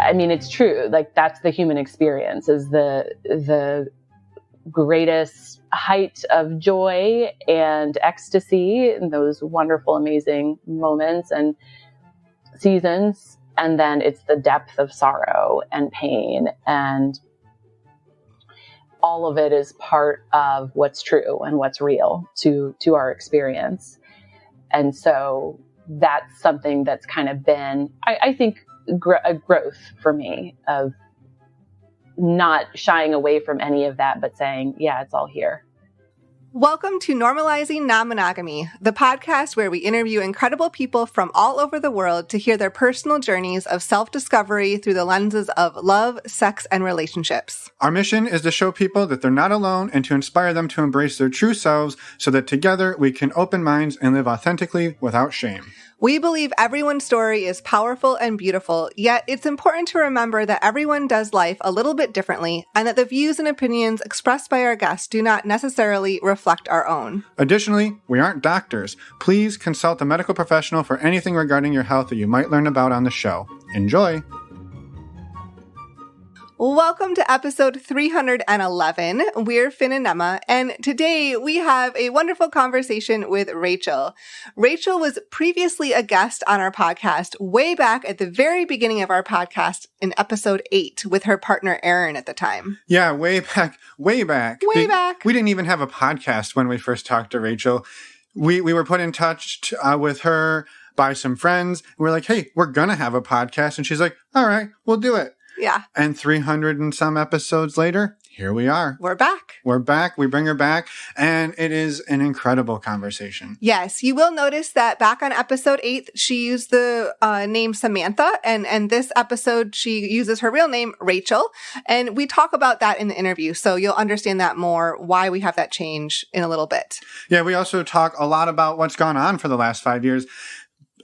I mean, it's true. Like, that's the human experience, is the greatest height of joy and ecstasy in those wonderful, amazing moments and seasons. And then it's the depth of sorrow and pain, and all of it is part of what's true and what's real to our experience. And so that's something that's kind of been, I think, a growth for me, of not shying away from any of that, but saying, yeah, it's all here. Welcome to Normalizing Non-Monogamy, the podcast where we interview incredible people from all over the world to hear their personal journeys of self-discovery through the lenses of love, sex, and relationships. Our mission is to show people that they're not alone and to inspire them to embrace their true selves so that together we can open minds and live authentically without shame. We believe everyone's story is powerful and beautiful, yet it's important to remember that everyone does life a little bit differently and that the views and opinions expressed by our guests do not necessarily reflect our own. Additionally, we aren't doctors. Please consult a medical professional for anything regarding your health that you might learn about on the show. Enjoy! Welcome to episode 311. We're Finn and Emma, and today we have a wonderful conversation with Rachel. Rachel was previously a guest on our podcast way back at the very beginning of our podcast in episode 8 with her partner Aaron at the time. Yeah, way back. Way back. We didn't even have a podcast when we first talked to Rachel. We were put in touch with her by some friends. We're like, hey, we're going to have a podcast. And she's like, all right, we'll do it. Yeah. And 300 and some episodes later, here we are. We're back. We're back. We bring her back. And it is an incredible conversation. Yes. You will notice that back on episode 8, she used the name Samantha. And this episode, she uses her real name, Rachel. And we talk about that in the interview. So you'll understand that more, why we have that change in a little bit. Yeah. We also talk a lot about what's gone on for the last 5 years.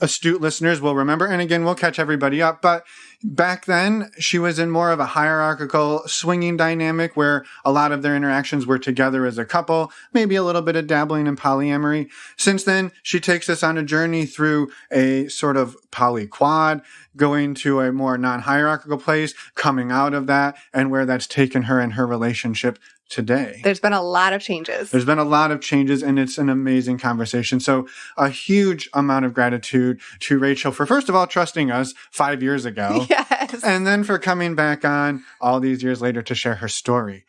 Astute listeners will remember, and again, we'll catch everybody up, but back then, she was in more of a hierarchical swinging dynamic where a lot of their interactions were together as a couple, maybe a little bit of dabbling in polyamory. Since then, she takes us on a journey through a sort of poly-quad, going to a more non-hierarchical place, coming out of that, and where that's taken her in her relationship today. There's been a lot of changes. There's been a lot of changes, and it's an amazing conversation. So a huge amount of gratitude to Rachel for, first of all, trusting us 5 years ago. Yes. And then for coming back on all these years later to share her story.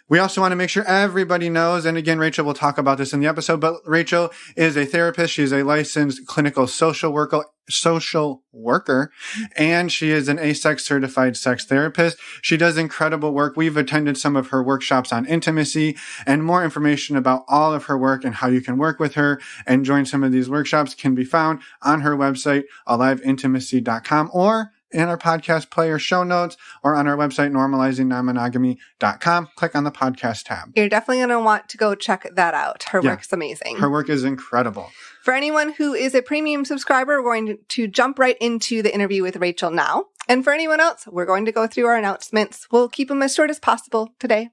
We also want to make sure everybody knows, and again, Rachel will talk about this in the episode, but Rachel is a therapist. She's a licensed clinical social worker, and she is an ASEX certified sex therapist. She does incredible work. We've attended some of her workshops on intimacy, and more information about all of her work and how you can work with her and join some of these workshops can be found on her website, aliveintimacy.com, or in our podcast player show notes, or on our website, normalizingnonmonogamy.com. Click on the podcast tab. You're definitely going to want to go check that out. Her work's amazing. Her work is incredible. For anyone who is a premium subscriber, we're going to jump right into the interview with Rachel now. And for anyone else, we're going to go through our announcements. We'll keep them as short as possible today.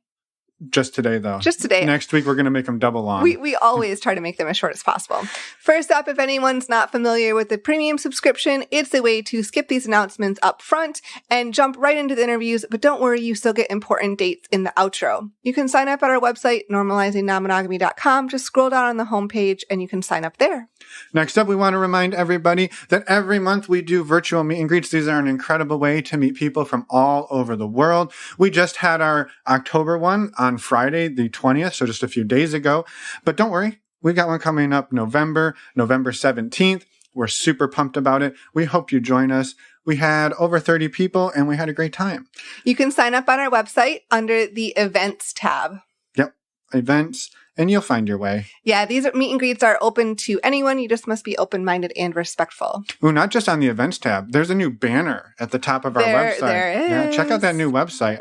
Just today, though. Just today. Next week, we're going to make them double long. We always try to make them as short as possible. First up, if anyone's not familiar with the premium subscription, it's a way to skip these announcements up front and jump right into the interviews. But don't worry, you still get important dates in the outro. You can sign up at our website, normalizingnonmonogamy.com. Just scroll down on the homepage and you can sign up there. Next up, we want to remind everybody that every month we do virtual meet and greets. These are an incredible way to meet people from all over the world. We just had our October one on Friday, the 20th, so just a few days ago. But don't worry, we've got one coming up November 17th. We're super pumped about it. We hope you join us. We had over 30 people and we had a great time. You can sign up on our website under the events tab. Yep, events. And you'll find your way. Yeah, these meet and greets are open to anyone. You just must be open-minded and respectful. Ooh, not just on the events tab. There's a new banner at the top of our website. There is. Yeah, check out that new website.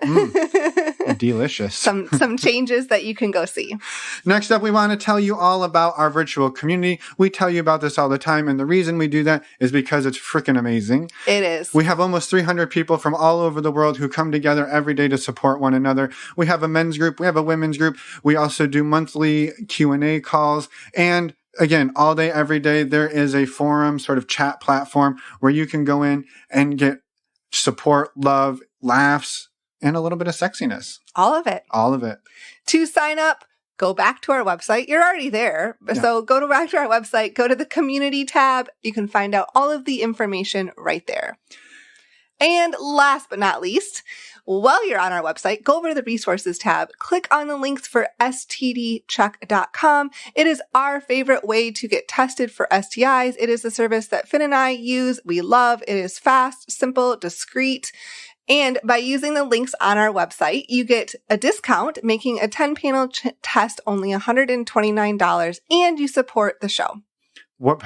Delicious. Some changes that you can go see. Next up, we want to tell you all about our virtual community. We tell you about this all the time, and the reason we do that is because it's freaking amazing. It is. We have almost 300 people from all over the world who come together every day to support one another. We have a men's group. We have a women's group. We also do monthly Q&A calls, and again, all day, every day, there is a forum, sort of chat platform where you can go in and get support, love, laughs, and a little bit of sexiness. All of it. All of it. To sign up, go back to our website. You're already there. Yeah. So go back to our website, go to the community tab. You can find out all of the information right there. And last but not least, while you're on our website, go over to the resources tab, click on the links for stdcheck.com. It is our favorite way to get tested for STIs. It is the service that Finn and I use. We love. It is fast, simple, discreet. And by using the links on our website, you get a discount, making a 10-panel test only $129, and you support the show. What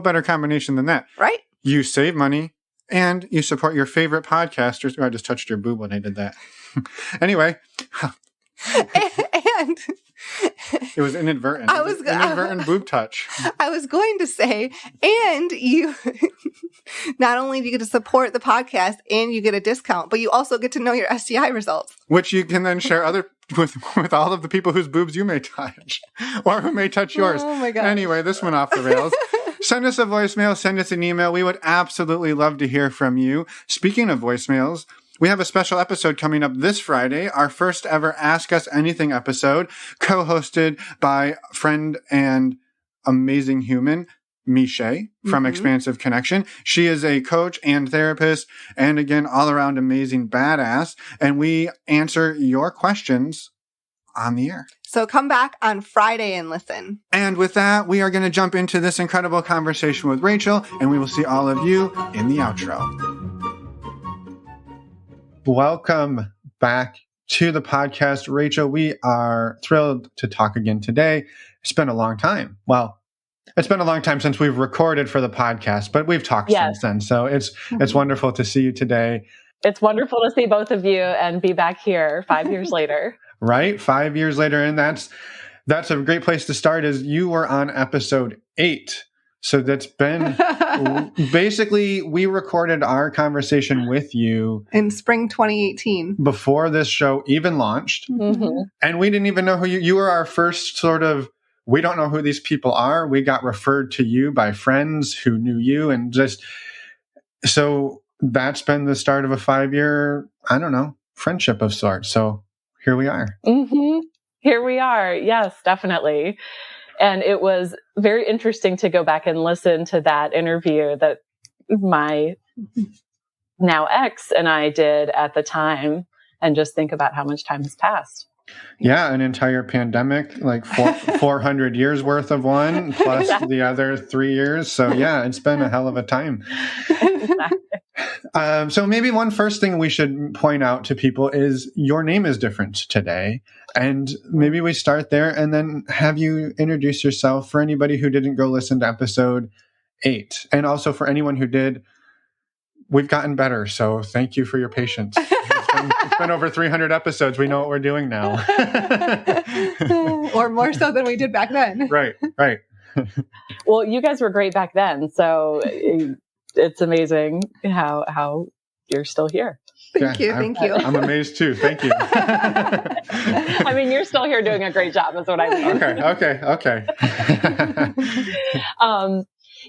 better combination than that? Right? You save money and you support your favorite podcasters. Oh, I just touched your boob when I did that. Anyway. And it was inadvertent. Inadvertent boob touch. I was going to say, and you not only do you get to support the podcast and you get a discount, but you also get to know your STI results, which you can then share with all of the people whose boobs you may touch or who may touch yours. Oh my God. Anyway, this went off the rails. Send us a voicemail, send us an email. We would absolutely love to hear from you. Speaking of voicemails, we have a special episode coming up this Friday, our first ever Ask Us Anything episode, co-hosted by friend and amazing human, Miche from Expansive Connection. She is a coach and therapist and, again, all-around amazing badass. And we answer your questions on the air. So come back on Friday and listen. And with that, we are going to jump into this incredible conversation with Rachel, and we will see all of you in the outro. Welcome back to the podcast, Rachel. We are thrilled to talk again today. It's been a long time. Well, it's been a long time since we've recorded for the podcast, but we've talked since then. So it's wonderful to see you today. It's wonderful to see both of you and be back here 5 years later. Right? 5 years later. And that's a great place to start, is you were on episode 8. So that's been basically, we recorded our conversation with you in spring 2018 before this show even launched. Mm-hmm. And we didn't even know who you were. Our first sort of, we don't know who these people are. We got referred to you by friends who knew you, and just, so that's been the start of a 5-year, I don't know, friendship of sorts. So here we are. Mm-hmm. Here we are. Yes, definitely. And it was very interesting to go back and listen to that interview that my now ex and I did at the time, and just think about how much time has passed. Yeah, an entire pandemic, like 400 years worth of one, plus the other 3 years. So yeah, it's been a hell of a time. So maybe one first thing we should point out to people is your name is different today. And maybe we start there and then have you introduce yourself for anybody who didn't go listen to episode 8. And also for anyone who did, we've gotten better. So thank you for your patience. It's been over 300 episodes. We know what we're doing now. Or more so than we did back then. Right. Well, you guys were great back then. So it's amazing how you're still here. Thank you. I'm amazed too. Thank you. I mean, you're still here doing a great job. That's what I mean. Okay.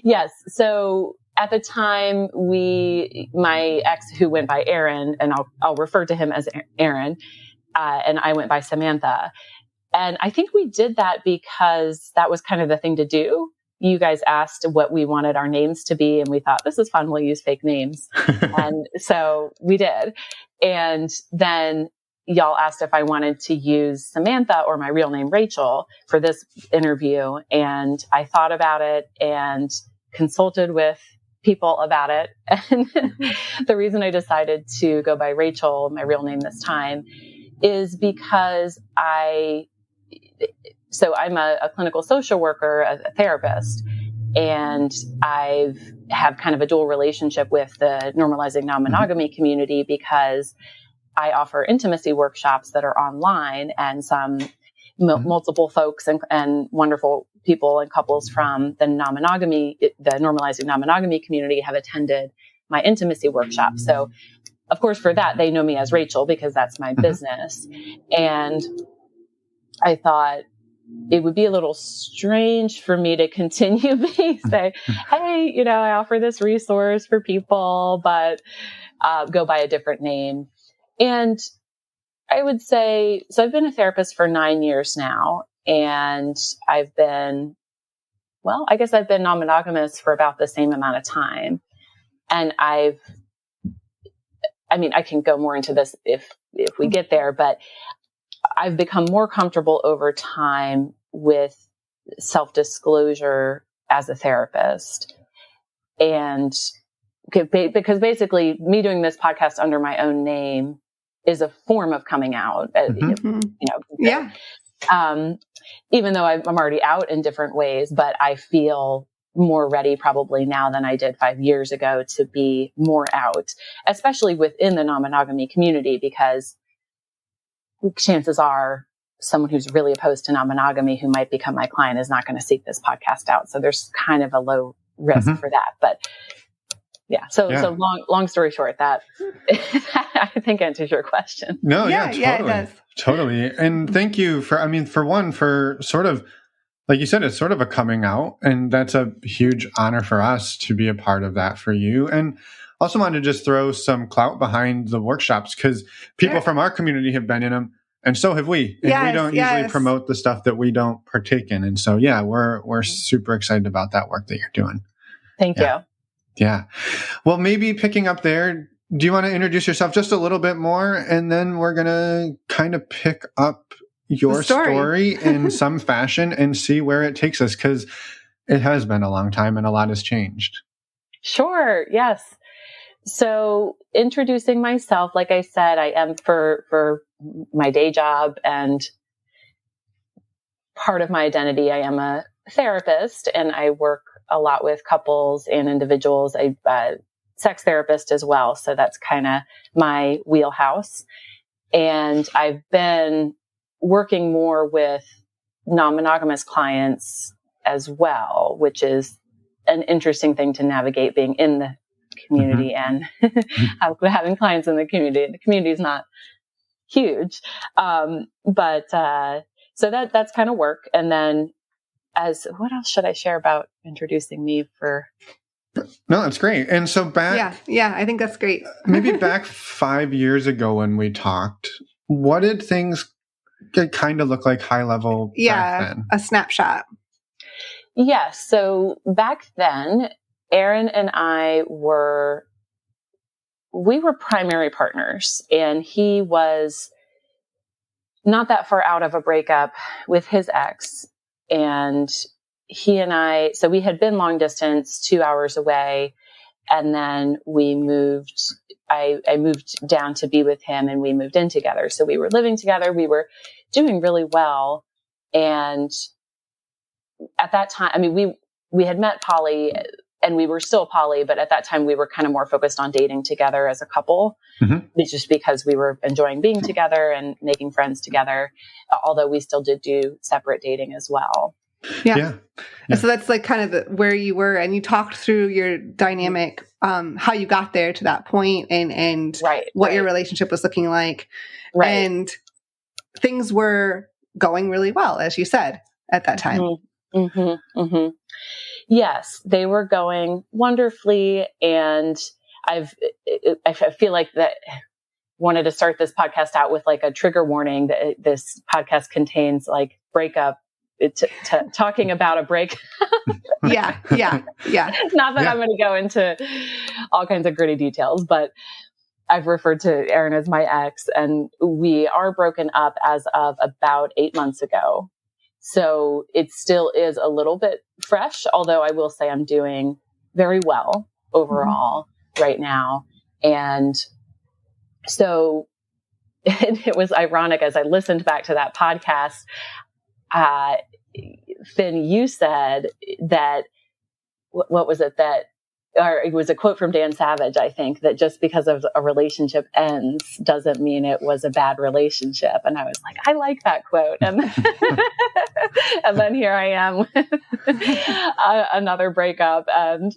Yes. So at the time, my ex, who went by Aaron, and I'll refer to him as Aaron, and I went by Samantha. And I think we did that because that was kind of the thing to do. You guys asked what we wanted our names to be, and we thought, this is fun, we'll use fake names. And so we did. And then y'all asked if I wanted to use Samantha or my real name, Rachel, for this interview. And I thought about it and consulted with people about it. And the reason I decided to go by Rachel, my real name this time, is because I'm a clinical social worker, a therapist, and I have kind of a dual relationship with the normalizing non-monogamy community, because I offer intimacy workshops that are online, and some multiple folks and wonderful people and couples from the normalizing non-monogamy community have attended my intimacy workshop. So of course, for that, they know me as Rachel because that's my business. And I thought, it would be a little strange for me to continue say, hey, I offer this resource for people, but go by a different name. And I would say, so I've been a therapist for 9 years now, and I've been non-monogamous for about the same amount of time. And I can go more into this if we get there, but I've become more comfortable over time with self-disclosure as a therapist. And because basically me doing this podcast under my own name is a form of coming out, Yeah. Even though I'm already out in different ways, but I feel more ready probably now than I did 5 years ago to be more out, especially within the non-monogamy community, because chances are someone who's really opposed to non-monogamy who might become my client is not going to seek this podcast out. So there's kind of a low risk for that. But so long story short, that I think answers your question. No, totally. Yeah, it does. Totally. And thank you for sort of, like you said, it's sort of a coming out, and that's a huge honor for us to be a part of that for you. And also wanted to just throw some clout behind the workshops, because people from our community have been in them, and so have we. And we don't usually promote the stuff that we don't partake in. And so, we're super excited about that work that you're doing. Thank you. Yeah. Well, maybe picking up there, do you want to introduce yourself just a little bit more? And then we're going to kind of pick up your story in some fashion and see where it takes us, because it has been a long time and a lot has changed. Sure. Yes. So introducing myself, like I said, I am for my day job and part of my identity, I am a therapist, and I work a lot with couples and individuals. I'm a sex therapist as well. So that's kind of my wheelhouse. And I've been working more with non-monogamous clients as well, which is an interesting thing to navigate, being in the community and having clients in the community. The community is not huge. But so that's kind of work. And then what else should I share about introducing me for? No, that's great. And so back. Yeah, I think that's great. Maybe back 5 years ago when we talked, what did things kind of look like high level back then? A snapshot. Yes. So back then, Aaron and I were primary partners, and he was not that far out of a breakup with his ex. And he and I, so we had been long distance, 2 hours away. And then we moved, I moved down to be with him, and we moved in together. So we were living together. We were doing really well. And at that time, we had met poly, and we were still poly, but at that time we were kind of more focused on dating together as a couple. It's just because we were enjoying being together and making friends together, although we still did do separate dating as well. Yeah. So that's like kind of where you were, and you talked through your dynamic, how you got there to that point, and what your relationship was looking like. Right. And things were going really well, as you said, at that time. Yes, they were going wonderfully. And I feel like that wanted to start this podcast out with like a trigger warning that this podcast contains like breakup, talking about a break. Yeah. Not that I'm going to go into all kinds of gritty details, but I've referred to Aaron as my ex, and we are broken up as of about 8 months ago. So it still is a little bit fresh, although I will say I'm doing very well overall right now. And so it was ironic as I listened back to that podcast, Finn, you said that, what was it that, or it was a quote from Dan Savage, I think, that just because of a relationship ends doesn't mean it was a bad relationship. And I was like, I like that quote. And and then here I am with another breakup. And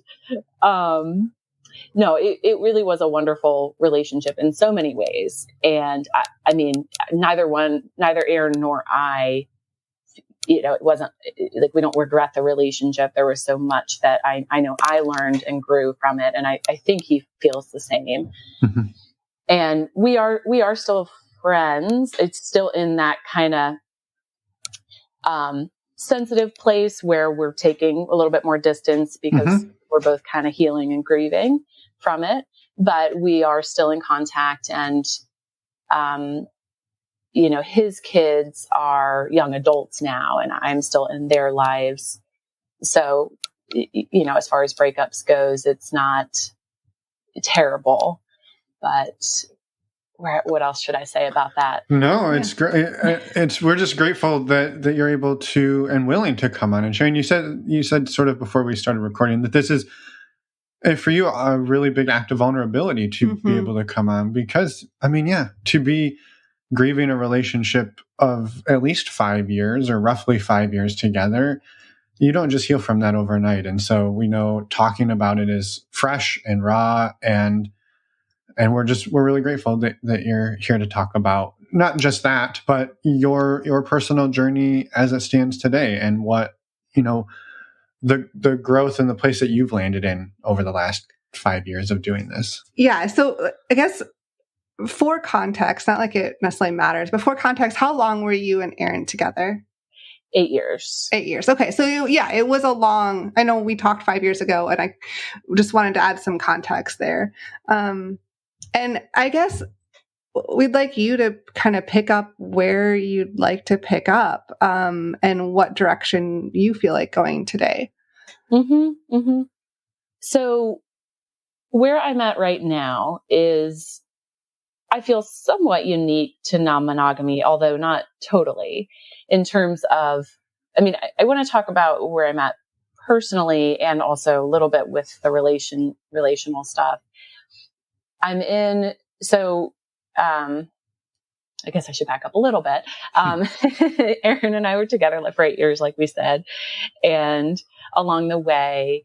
no, it really was a wonderful relationship in so many ways. And I mean, neither Aaron nor I it wasn't like we don't regret the relationship. There was so much that I know I learned and grew from it. And I think he feels the same. Mm-hmm. And we are still friends. It's still in that kind of sensitive place where we're taking a little bit more distance because we're both kind of healing and grieving from it, but we are still in contact. And, his kids are young adults now and I'm still in their lives. So, as far as breakups goes, it's not terrible, but what else should I say about that? No, it's great. We're just grateful that you're able to and willing to come on and share. And you said sort of before we started recording that this is for you a really big act of vulnerability to be able to come on because to be grieving a relationship of at least 5 years or roughly 5 years together, you don't just heal from that overnight. And so we know talking about it is fresh and raw and we're really grateful that you're here to talk about not just that, but your personal journey as it stands today and what, the growth and the place that you've landed in over the last 5 years of doing this. Yeah. So I guess for context, not like it necessarily matters, but for context, how long were you and Aaron together? 8 years. 8 years. Okay. So it was I know we talked 5 years ago and I just wanted to add some context there. And I guess we'd like you to kind of pick up where you'd like to pick up, and what direction you feel like going today. So where I'm at right now is I feel somewhat unique to non-monogamy, although not totally, in terms of, I want to talk about where I'm at personally and also a little bit with the relational stuff. I guess I should back up a little bit. Aaron and I were together for 8 years, like we said. And along the way,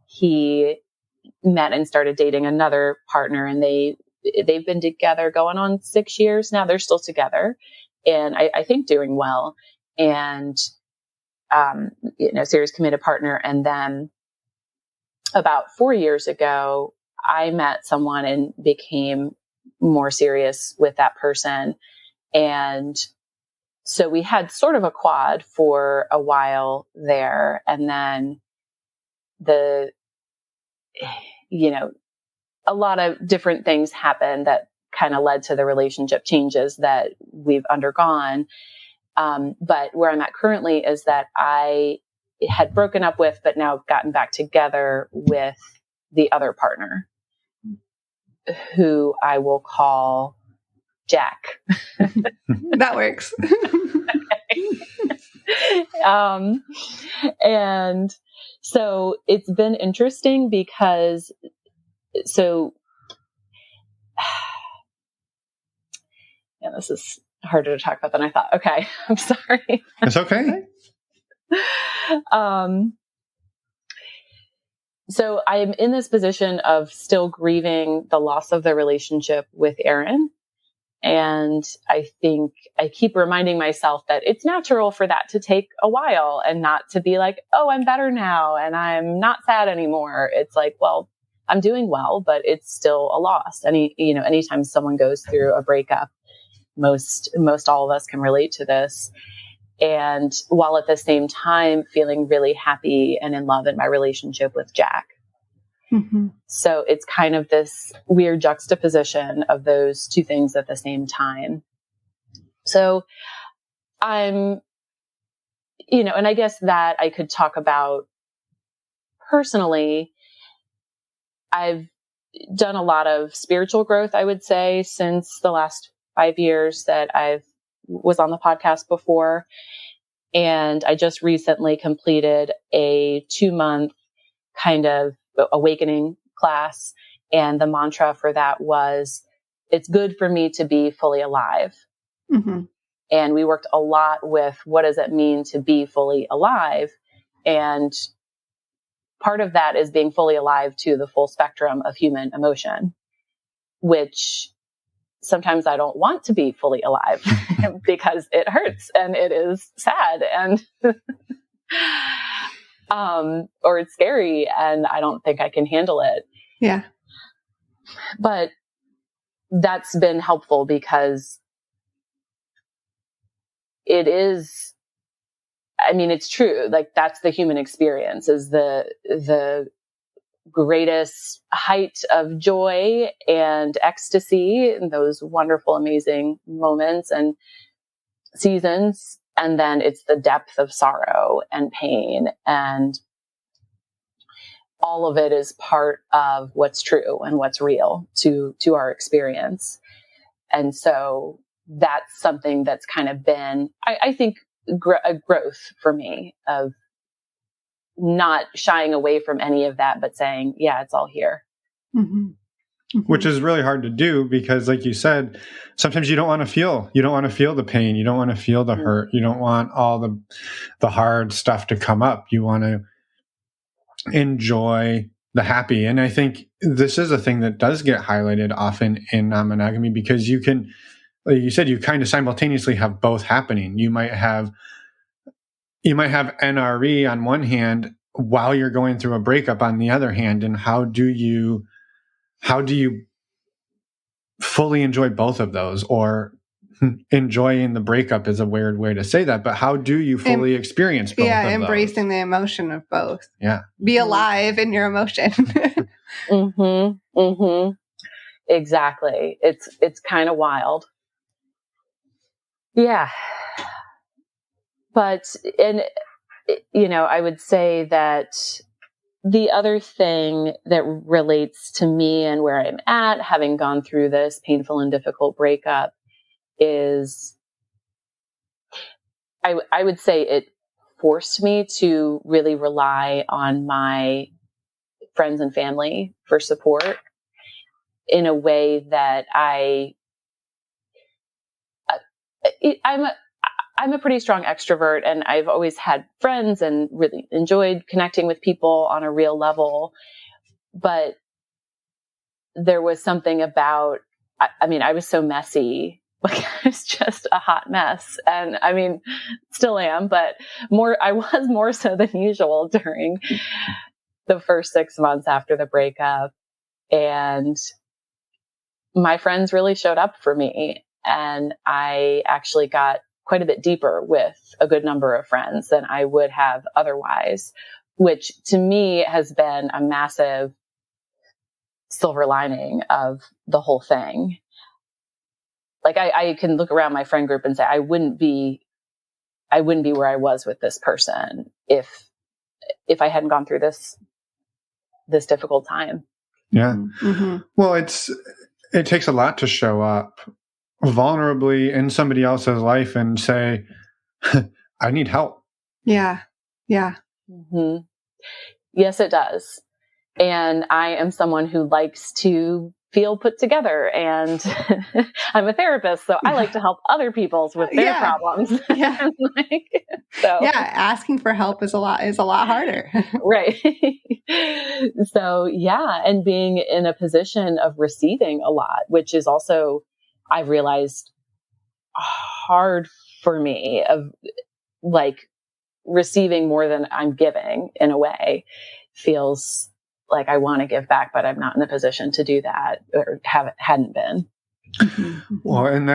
he met and started dating another partner and they've been together going on 6 years now. They're still together and I think doing well. And, serious committed partner. And then about 4 years ago, I met someone and became more serious with that person. And so we had sort of a quad for a while there. And then a lot of different things happened that kind of led to the relationship changes that we've undergone. But where I'm at currently is that I had broken up with, but now gotten back together with the other partner, who I will call Jack. That works. And so it's been interesting because, this is harder to talk about than I thought. Okay. I'm sorry. It's okay. So I am in this position of still grieving the loss of the relationship with Aaron. And I think I keep reminding myself that it's natural for that to take a while and not to be like, oh, I'm better now and I'm not sad anymore. It's like, well, I'm doing well, but it's still a loss. Anytime someone goes through a breakup, most all of us can relate to this. And while at the same time feeling really happy and in love in my relationship with Jack. So it's kind of this weird juxtaposition of those two things at the same time. So I'm, and I guess that I could talk about personally. I've done a lot of spiritual growth, I would say, since the last 5 years that I was on the podcast before. And I just recently completed a 2-month kind of awakening class. And the mantra for that was, it's good for me to be fully alive. And we worked a lot with what does it mean to be fully alive? And part of that is being fully alive to the full spectrum of human emotion, which sometimes I don't want to be fully alive because it hurts and it is sad and, or it's scary and I don't think I can handle it. Yeah. But that's been helpful because it is, I mean, it's true. Like that's the human experience is the greatest height of joy and ecstasy and those wonderful, amazing moments and seasons. And then it's the depth of sorrow and pain, and all of it is part of what's true and what's real to our experience. And so that's something that's kind of been, I think, a growth for me of not shying away from any of that, but saying, yeah, it's all here. Mm-hmm. Mm-hmm. Which is really hard to do because, like you said, sometimes you don't want to feel the pain. You don't want to feel the hurt. You don't want all the hard stuff to come up. You want to enjoy the happy. And I think this is a thing that does get highlighted often in non-monogamy because you can, like you said, you kind of simultaneously have both happening. You might have NRE on one hand while you're going through a breakup on the other hand. And how do you fully enjoy both of those? Or enjoying the breakup is a weird way to say that, but how do you fully experience both of embracing those? the emotion of both. Yeah. Be alive in your emotion. Mm-hmm. Mm-hmm. Exactly. It's kind of wild. Yeah. But, and, I would say that the other thing that relates to me and where I'm at, having gone through this painful and difficult breakup, is I would say it forced me to really rely on my friends and family for support in a way that I'm a pretty strong extrovert, and I've always had friends and really enjoyed connecting with people on a real level. But there was something about, I was so messy. Like I was just a hot mess. And I mean, still am, but I was more so than usual during the first 6 months after the breakup. And my friends really showed up for me. And I actually got quite a bit deeper with a good number of friends than I would have otherwise, which to me has been a massive silver lining of the whole thing. Like I can look around my friend group and say, I wouldn't be where I was with this person if I hadn't gone through this difficult time. Yeah. Mm-hmm. Well, it takes a lot to show up vulnerably in somebody else's life and say, I need help. Yeah. Yeah. Mm-hmm. Yes, it does. And I am someone who likes to feel put together, and I'm a therapist, so I like to help other people with their problems. Yeah. Asking for help is a lot harder. Right. So yeah. And being in a position of receiving a lot, which is also, I've realized, hard for me, of like receiving more than I'm giving in a way feels like I want to give back, but I'm not in a position to do that, or hadn't been. Well, and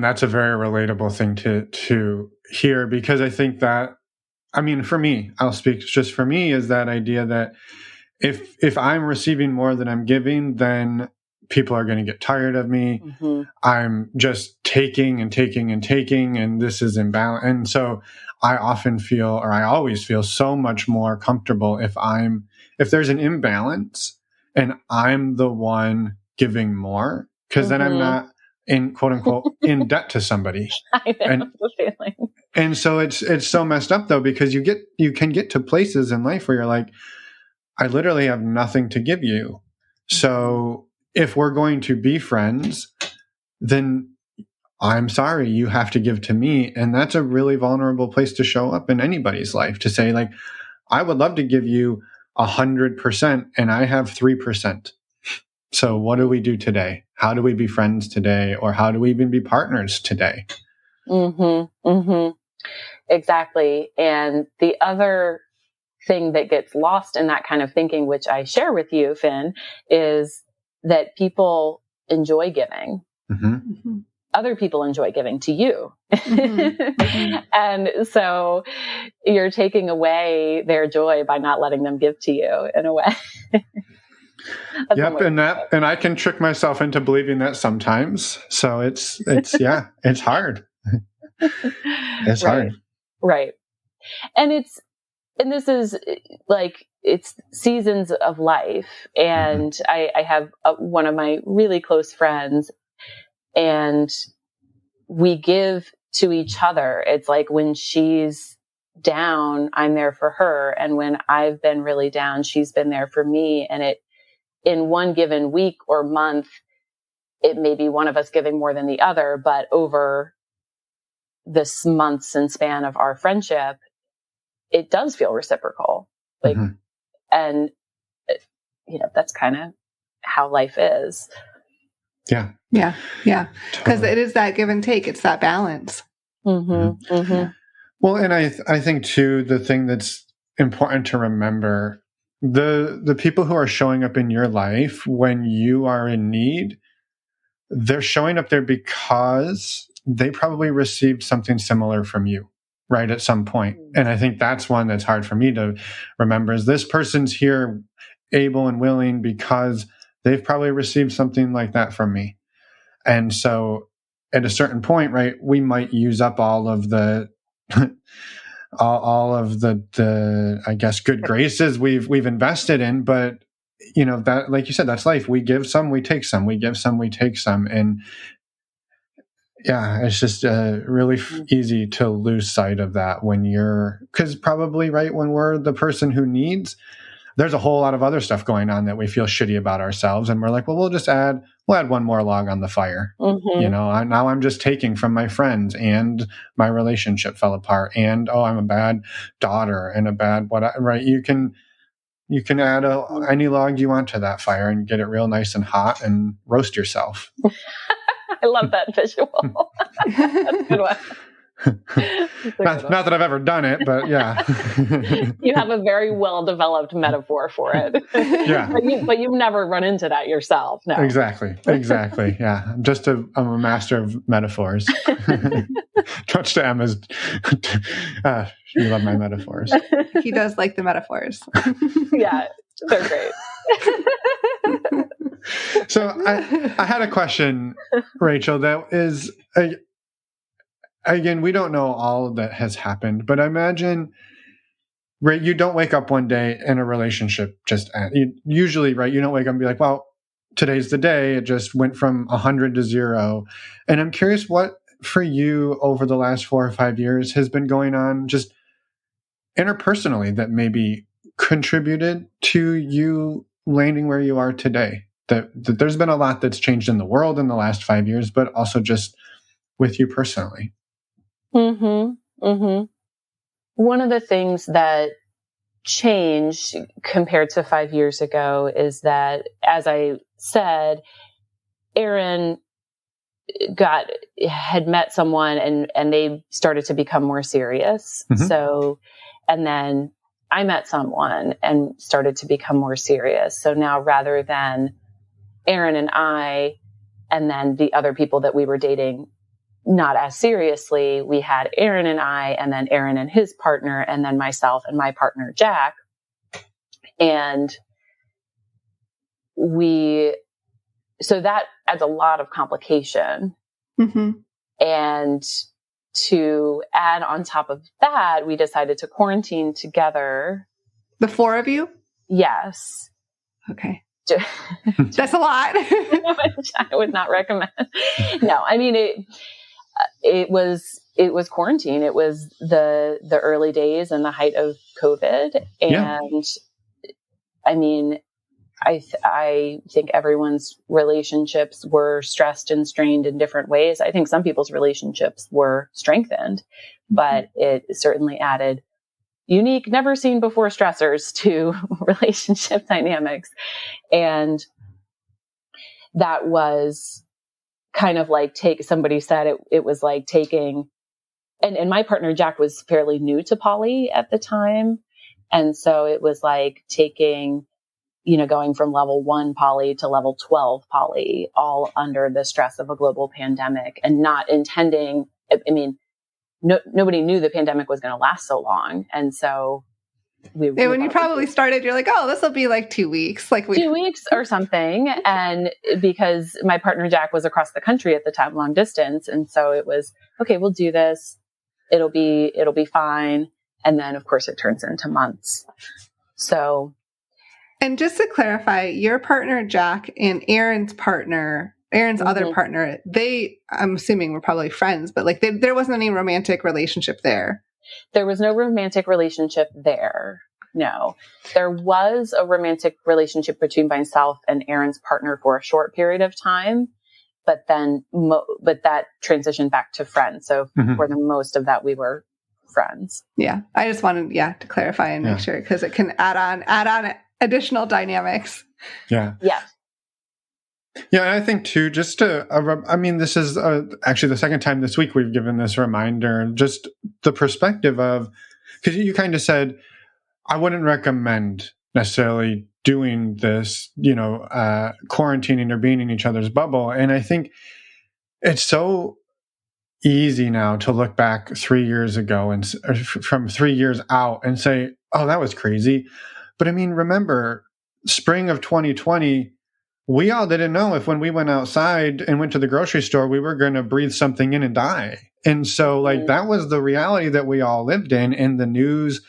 that's a very relatable thing to hear, because I think that, for me, I'll speak just for me, is that idea that if I'm receiving more than I'm giving, then people are going to get tired of me. Mm-hmm. I'm just taking and taking and taking, and this is imbalance. And so I always feel so much more comfortable if there's an imbalance and I'm the one giving more, because then I'm not in, quote unquote, in debt to somebody. I know the feeling. And so it's so messed up though, because you can get to places in life where you're like, I literally have nothing to give you. So if we're going to be friends, then I'm sorry, you have to give to me. And that's a really vulnerable place to show up in anybody's life, to say like, I would love to give you 100% and I have 3%. So what do we do today? How do we be friends today? Or how do we even be partners today? Mm-hmm. Mm-hmm. Exactly. And the other thing that gets lost in that kind of thinking, which I share with you, Finn, is that people enjoy giving. Mm-hmm. Mm-hmm. Other people enjoy giving to you. Mm-hmm. And so you're taking away their joy by not letting them give to you in a way. Yep. And I can trick myself into believing that sometimes. So it's it's hard. It's hard. Right. And this is like, it's seasons of life. And I have one of my really close friends, and we give to each other. It's like when she's down, I'm there for her. And when I've been really down, she's been there for me. And in one given week or month, it may be one of us giving more than the other, but over this months and span of our friendship, it does feel reciprocal. Like, and that's kind of how life is. Yeah. Because it is that give and take. It's that balance. Mm-hmm. Mm-hmm. Yeah. Well, and I think too, the thing that's important to remember, the people who are showing up in your life when you are in need, they're showing up there because they probably received something similar from you, right, at some point. And I think that's one that's hard for me to remember, is this person's here able and willing because they've probably received something like that from me. And so at a certain point, right, we might use up all of the all of the I guess good graces we've invested in, but that, like you said, that's life. We give some, we take some. We give some, we take some. And yeah, it's just really easy to lose sight of that because probably, right, when we're the person who needs, there's a whole lot of other stuff going on that we feel shitty about ourselves. And we're like, well, we'll add one more log on the fire. Now I'm just taking from my friends, and my relationship fell apart, and, I'm a bad daughter and a bad whatever, right? You can add any log you want to that fire and get it real nice and hot and roast yourself. I love that visual. That's a good one. Not that I've ever done it, but yeah. You have a very well-developed metaphor for it. Yeah. But you've never run into that yourself. No. Exactly. Yeah. I'm a master of metaphors. Much to Emma's. You love my metaphors. He does like the metaphors. Yeah, they're great. So I had a question, Rachel, that is, again, we don't know all that has happened, but imagine, right, you don't wake up one day and a relationship just ends. Usually, right, you don't wake up and be like, well, today's the day. It just went from 100 to 0. And I'm curious what, for you, over the last 4 or 5 years has been going on just interpersonally that maybe contributed to you landing where you are today. That there's been a lot that's changed in the world in the last 5 years, but also just with you personally. Mm-hmm. Mm-hmm. One of the things that changed compared to 5 years ago is that, as I said, Aaron had met someone and they started to become more serious. Mm-hmm. So, and then I met someone and started to become more serious. So now, rather than Aaron and I, and then the other people that we were dating not as seriously, we had Aaron and I, and then Aaron and his partner, and then myself and my partner, Jack. And so that adds a lot of complication. Mm-hmm. And to add on top of that, we decided to quarantine together. The 4 of you? Yes. Okay. That's a lot. Which I would not recommend. No, I mean, it was quarantine. It was the early days and the height of COVID. And I mean, I think everyone's relationships were stressed and strained in different ways. I think some people's relationships were strengthened, but it certainly added unique, never seen before stressors to relationship dynamics. And that was kind of like somebody said it was like taking, and my partner Jack was fairly new to poly at the time. And so it was like taking, going from level 1 poly to level 12 poly, all under the stress of a global pandemic, and not intending, nobody knew the pandemic was going to last so long. And so when you probably started, you're like, oh, this will be like 2 weeks, 2 weeks or something. And because my partner Jack was across the country at the time, long distance. And so it was, okay, we'll do this. It'll be fine. And then of course it turns into months. So. And just to clarify, your partner Jack and Aaron's other partner, I'm assuming were probably friends, but like there wasn't any romantic relationship there. There was no romantic relationship there. No, there was a romantic relationship between myself and Aaron's partner for a short period of time, but then, but that transitioned back to friends. So for the most of that, we were friends. Yeah. I just wanted, to clarify and make sure, because it can add on additional dynamics. Yeah. Yeah. Yeah, and I think too, just this is actually the second time this week we've given this reminder, just the perspective of, because you kind of said, I wouldn't recommend necessarily doing this, quarantining or being in each other's bubble. And I think it's so easy now to look back 3 years ago and from 3 years out and say, oh, that was crazy. But remember, spring of 2020, we all didn't know if when we went outside and went to the grocery store, we were going to breathe something in and die. And so that was the reality that we all lived in the news,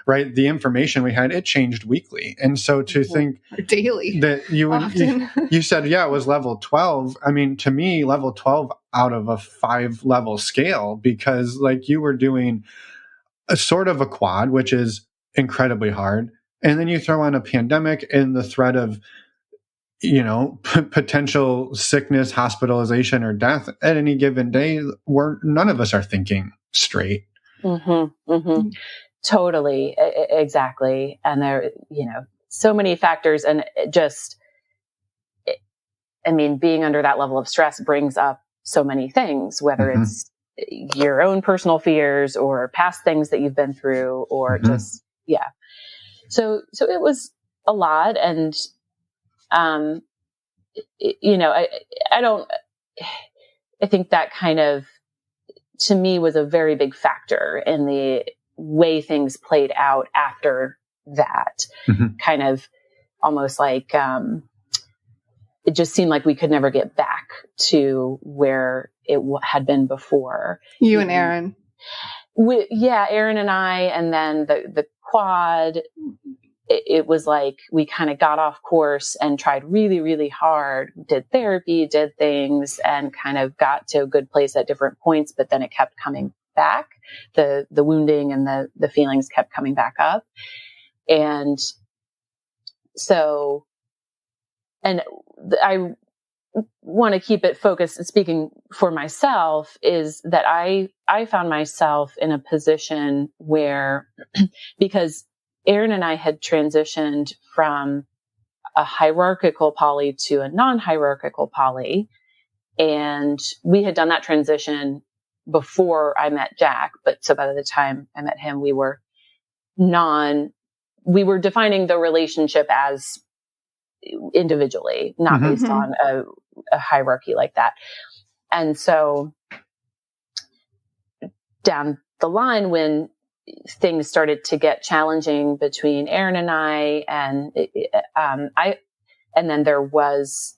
right? The information we had, it changed weekly. And so to think daily that you said, it was level 12. To me, level 12 out of a 5-level scale, because like you were doing a sort of a quad, which is incredibly hard. And then you throw on a pandemic and the threat of, potential sickness, hospitalization, or death at any given day, where none of us are thinking straight. Totally. Exactly. And there, so many factors, and being under that level of stress brings up so many things, whether it's your own personal fears or past things that you've been through, or So it was a lot. And, I think that kind of, to me, was a very big factor in the way things played out after that. Kind of almost like, it just seemed like we could never get back to where it had been before. You and Aaron. Aaron and I, and then the quad, it was like we kind of got off course and tried really, really hard, did therapy, did things, and kind of got to a good place at different points, but then it kept coming back. The wounding and the feelings kept coming back up. And so, and I want to keep it focused, speaking for myself, is that I found myself in a position where, because Aaron and I had transitioned from a hierarchical poly to a non-hierarchical poly, and we had done that transition before I met Jack. But so by the time I met him, we were defining the relationship as individually, not based on a hierarchy like that. And so down the line, when things started to get challenging between Aaron and I, and and then there was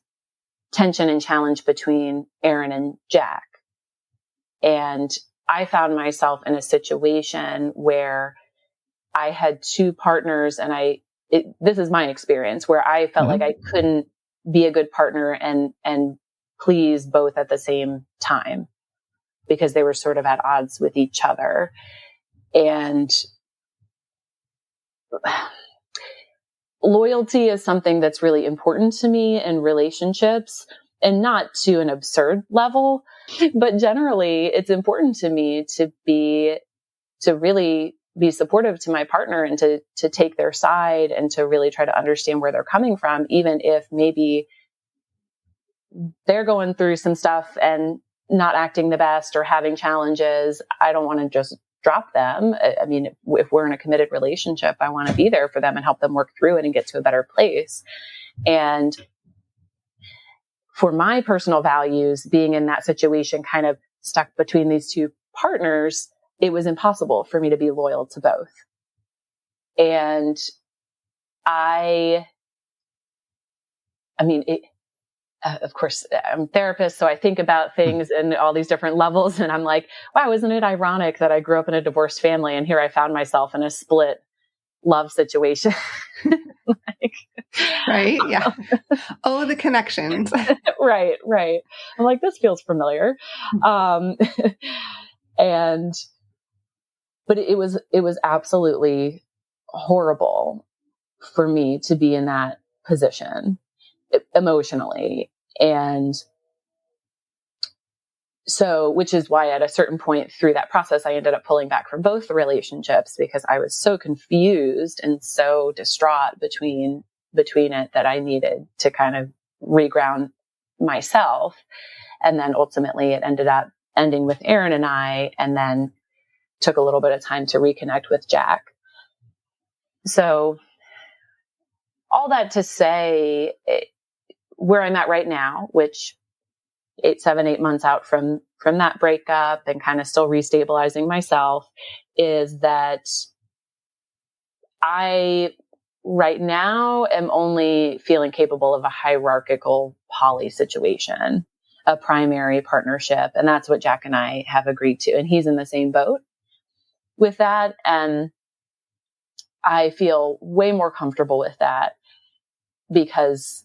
tension and challenge between Aaron and Jack. And I found myself in a situation where I had two partners, and this is my experience, where I felt like I couldn't be a good partner and please both at the same time, because they were sort of at odds with each other. And loyalty is something that's really important to me in relationships, and not to an absurd level, but generally it's important to me to really be supportive to my partner, and to take their side, and to really try to understand where they're coming from, even if maybe they're going through some stuff and not acting the best or having challenges, I don't want to just drop them. I mean, if we're in a committed relationship, I want to be there for them and help them work through it and get to a better place. And for my personal values, being in that situation, kind of stuck between these two partners, it was impossible for me to be loyal to both. And of course, I'm a therapist, so I think about things in all these different levels, and I'm like, wow, isn't it ironic that I grew up in a divorced family and here I found myself in a split love situation? Right? Yeah. Oh, the connections. Right. I'm like, this feels familiar. But it was absolutely horrible for me to be in that position emotionally. And so, which is why at a certain point through that process, I ended up pulling back from both the relationships because I was so confused and so distraught between it that I needed to kind of reground myself. And then ultimately it ended up ending with Aaron and I, and then took a little bit of time to reconnect with Jack. So all that to say, where I'm at right now, which 8 months out from that breakup and kind of still restabilizing myself, is that I right now am only feeling capable of a hierarchical poly situation, a primary partnership. And that's what Jack and I have agreed to. And he's in the same boat with that. And I feel way more comfortable with that because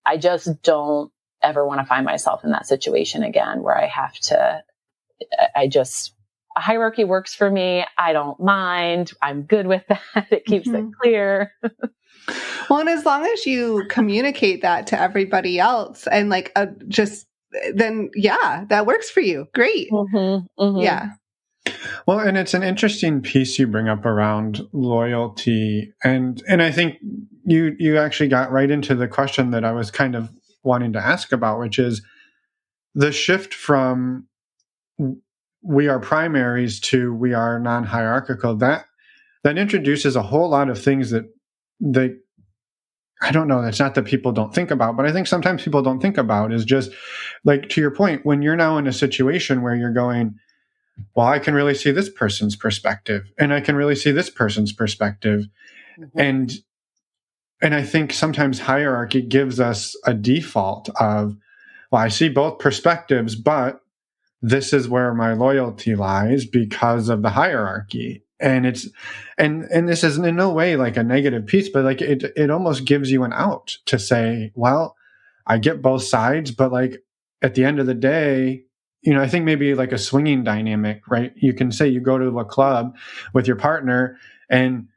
I just don't ever want to find myself in that situation again where I have to, a hierarchy works for me. I don't mind. I'm good with that. It keeps it clear. Well, and as long as you communicate that to everybody else and then yeah, that works for you. Great. Yeah. Well, and it's an interesting piece you bring up around loyalty. And I think you actually got right into the question that I was kind of wanting to ask about, which is the shift from we are primaries to we are non-hierarchical. That introduces a whole lot of things that I don't know, that's not that people don't think about, but I think sometimes people don't think about is just like, to your point, when you're now in a situation where you're going, well, I can really see this person's perspective and I can really see this person's perspective. And I think sometimes hierarchy gives us a default of, well, I see both perspectives, but this is where my loyalty lies because of the hierarchy. And it's, and this is in no way like a negative piece, but like it almost gives you an out to say, well, I get both sides, but like at the end of the day, I think maybe like a swinging dynamic, right? You can say you go to a club with your partner and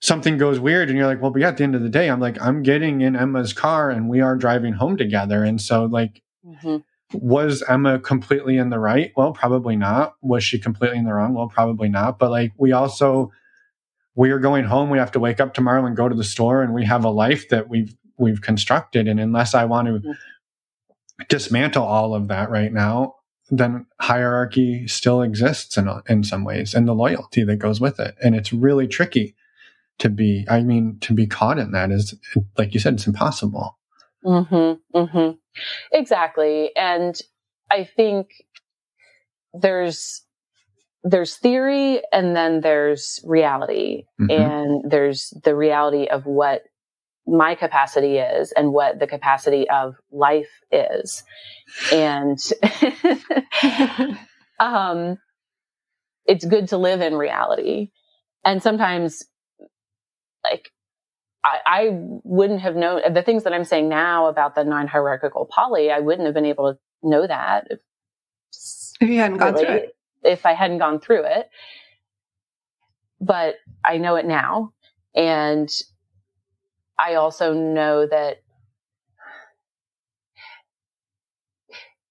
something goes weird and you're like, well, but yeah, at the end of the day, I'm getting in Emma's car and we are driving home together. And so like, was Emma completely in the right? Well, probably not. Was she completely in the wrong? Well, probably not. But like, we are going home. We have to wake up tomorrow and go to the store, and we have a life that we've constructed. And unless I want to dismantle all of that right now, then hierarchy still exists in some ways, and the loyalty that goes with it. And it's really tricky to be caught in that is, like you said, it's impossible. Exactly. And I think there's theory and then there's reality. And there's the reality of what my capacity is and what the capacity of life is. And it's good to live in reality. And sometimes like I wouldn't have known the things that I'm saying now about the non-hierarchical poly. I wouldn't have been able to know that if you hadn't gone through it. If I hadn't gone through it. But I know it now. And I also know that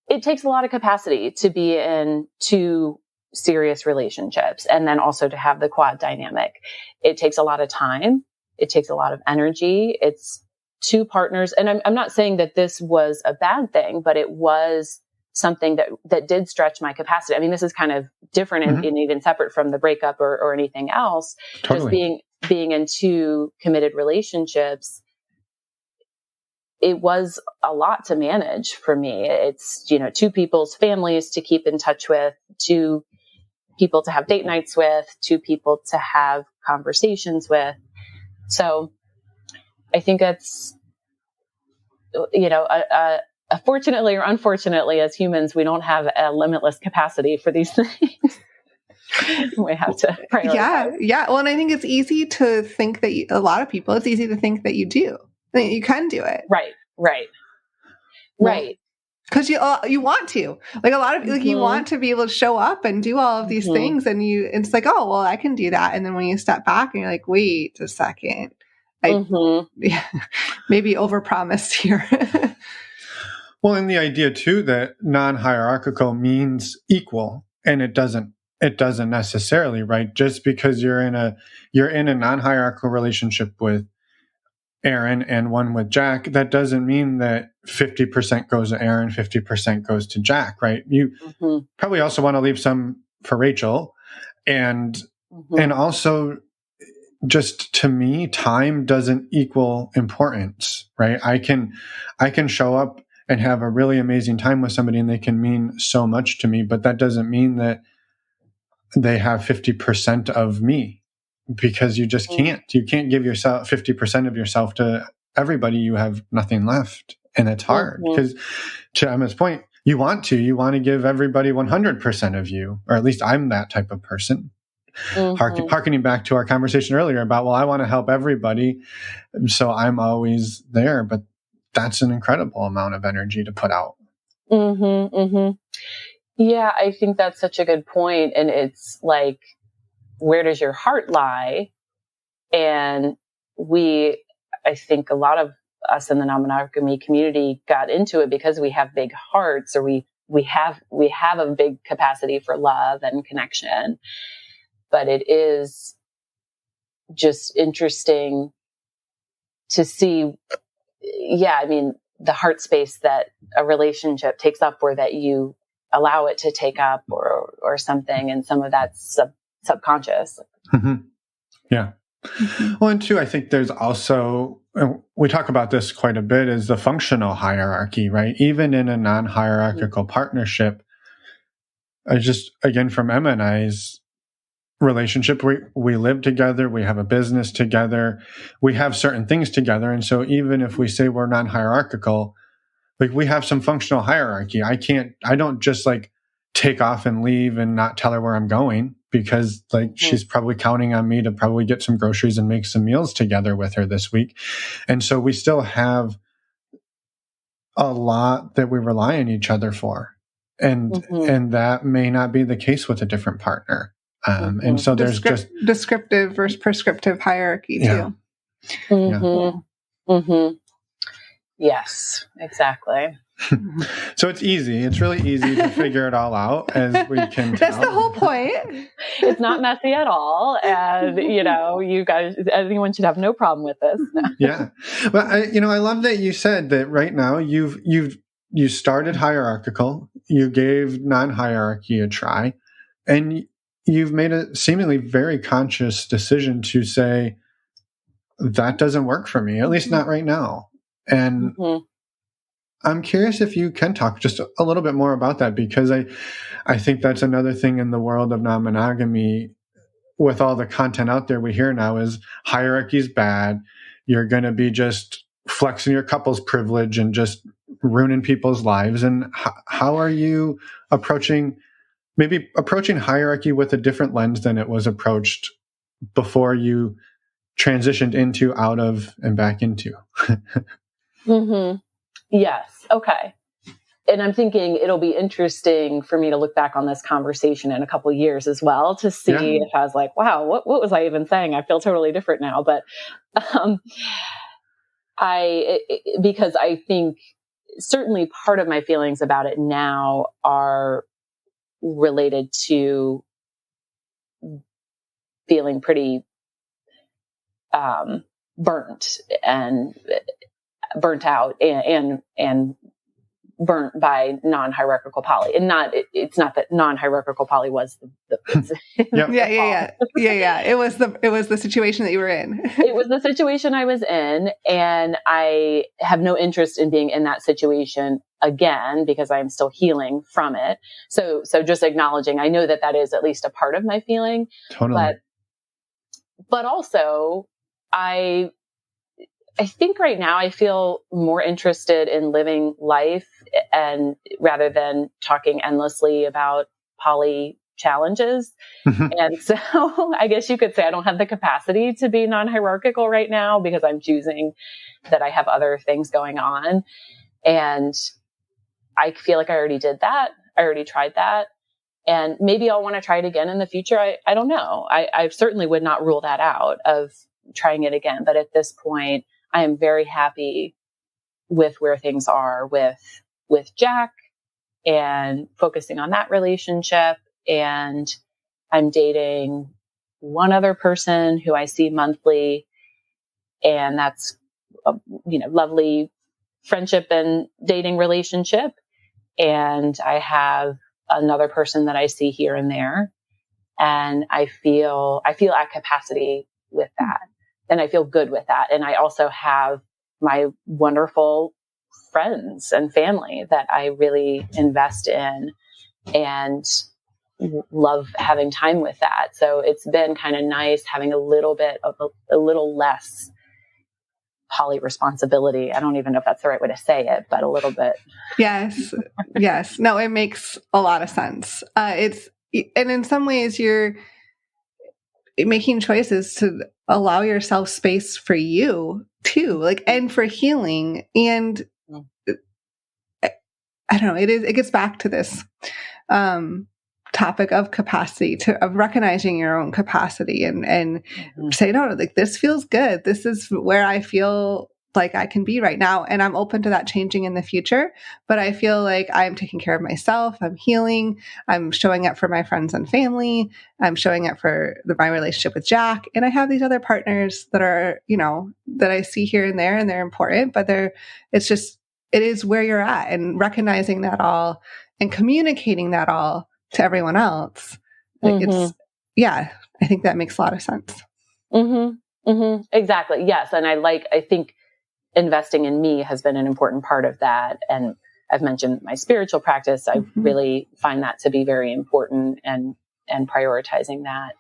it takes a lot of capacity to be in two serious relationships and then also to have the quad dynamic. It takes a lot of time. It takes a lot of energy. It's two partners, and I'm not saying that this was a bad thing, but it was something that did stretch my capacity. I mean, this is kind of different and even separate from the breakup or anything else. Totally. Just being in two committed relationships, it was a lot to manage for me. It's, two people's families to keep in touch with, two people to have date nights with, two people to have conversations with. So I think that's, fortunately or unfortunately, as humans, we don't have a limitless capacity for these things. We have to prioritize. Yeah. Well, and I think it's easy to think that a lot of people, it's easy to think that you do, that you can do it. Right. Because you want to, like, a lot of like, you want to be able to show up and do all of these things, and it's like, oh, well, I can do that. And then when you step back and you're like, wait a second, maybe overpromised here. Well, and the idea too that non-hierarchical means equal, and it doesn't necessarily, right? Just because you're in a non-hierarchical relationship with Aaron and one with Jack, that doesn't mean that 50% goes to Aaron, 50% goes to Jack, right? You probably also want to leave some for Rachel, and also, just to me, time doesn't equal importance, right? I can show up and have a really amazing time with somebody and they can mean so much to me, but that doesn't mean that they have 50% of me, because you just can't. You can't give yourself 50% of yourself to everybody. You have nothing left. And it's hard because, to Emma's point, you want to give everybody 100% of you, or at least I'm that type of person. Harkening back to our conversation earlier about, well, I want to help everybody, so I'm always there, but that's an incredible amount of energy to put out. Yeah, I think that's such a good point. And it's like, where does your heart lie? And I think a lot of us in the non-monogamy community got into it because we have big hearts, or we have a big capacity for love and connection. But it is just interesting to see, the heart space that a relationship takes up, or that you allow it to take up, or something. And some of that's subconscious. Yeah. Well, and two, I think there's also, we talk about this quite a bit, is the functional hierarchy, right? Even in a non-hierarchical partnership, again, from Emma and I's relationship, we live together, we have a business together, we have certain things together. And so even if we say we're non-hierarchical, like, we have some functional hierarchy. I don't just like take off and leave and not tell her where I'm going, because she's probably counting on me to probably get some groceries and make some meals together with her this week. And so we still have a lot that we rely on each other for. And that may not be the case with a different partner. And so there's just descriptive versus prescriptive hierarchy too. Yes, exactly. So it's easy. It's really easy to figure it all out, as we can tell. That's the whole point. It's not messy at all. And, you guys, anyone should have no problem with this. Yeah. But I love that you said that right now you started hierarchical, you gave non-hierarchy a try, and you've made a seemingly very conscious decision to say, that doesn't work for me, at least not right now. And I'm curious if you can talk just a little bit more about that, because I think that's another thing in the world of non-monogamy, with all the content out there we hear now, is hierarchy is bad. You're going to be just flexing your couple's privilege and just ruining people's lives. And how are you approaching hierarchy with a different lens than it was approached before you transitioned into, out of, and back into? Yes. Okay. And I'm thinking it'll be interesting for me to look back on this conversation in a couple of years as well, to see if I was like, wow, what was I even saying? I feel totally different now. But because I think certainly part of my feelings about it now are related to feeling pretty burnt and burnt out and burnt by non-hierarchical poly. And it's not that non-hierarchical poly was yeah. It was the situation that you were in. It was the situation I was in, and I have no interest in being in that situation again because I'm still healing from it. So just acknowledging, I know that is at least a part of my feeling. Totally. But also I think right now I feel more interested in living life and rather than talking endlessly about poly challenges. And so I guess you could say I don't have the capacity to be non-hierarchical right now because I'm choosing that I have other things going on. And I feel like I already did that. I already tried that. And maybe I'll want to try it again in the future. I don't know. I certainly would not rule that out of trying it again. But at this point, I am very happy with where things are with Jack and focusing on that relationship. And I'm dating one other person who I see monthly, and that's a lovely friendship and dating relationship. And I have another person that I see here and there, and I feel at capacity with that. And I feel good with that. And I also have my wonderful friends and family that I really invest in and love having time with that. So it's been kind of nice having a little bit of a little less poly responsibility. I don't even know if that's the right way to say it, but a little bit. Yes. Yes. No, it makes a lot of sense. And in some ways you're making choices to allow yourself space for you too, and for healing. And I don't know, it gets back to this, topic of capacity, of recognizing your own capacity and say, no, this feels good. This is where I feel like I can be right now. And I'm open to that changing in the future, but I feel like I'm taking care of myself. I'm healing. I'm showing up for my friends and family. I'm showing up for my relationship with Jack. And I have these other partners that are, that I see here and there, and they're important, but it is where you're at, and recognizing that all and communicating that all to everyone else. I think that makes a lot of sense. Exactly. Yes. And I think investing in me has been an important part of that. And I've mentioned my spiritual practice. I really find that to be very important and prioritizing that.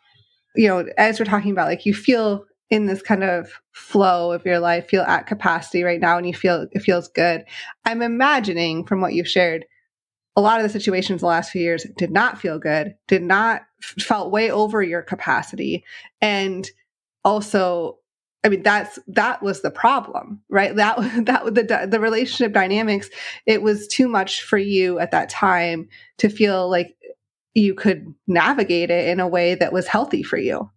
As we're talking about, you feel in this kind of flow of your life, feel at capacity right now, and you feel it feels good. I'm imagining from what you've shared, a lot of the situations the last few years did not feel good, felt way over your capacity. And also, that was the problem, right? That the relationship dynamics, it was too much for you at that time to feel like you could navigate it in a way that was healthy for you.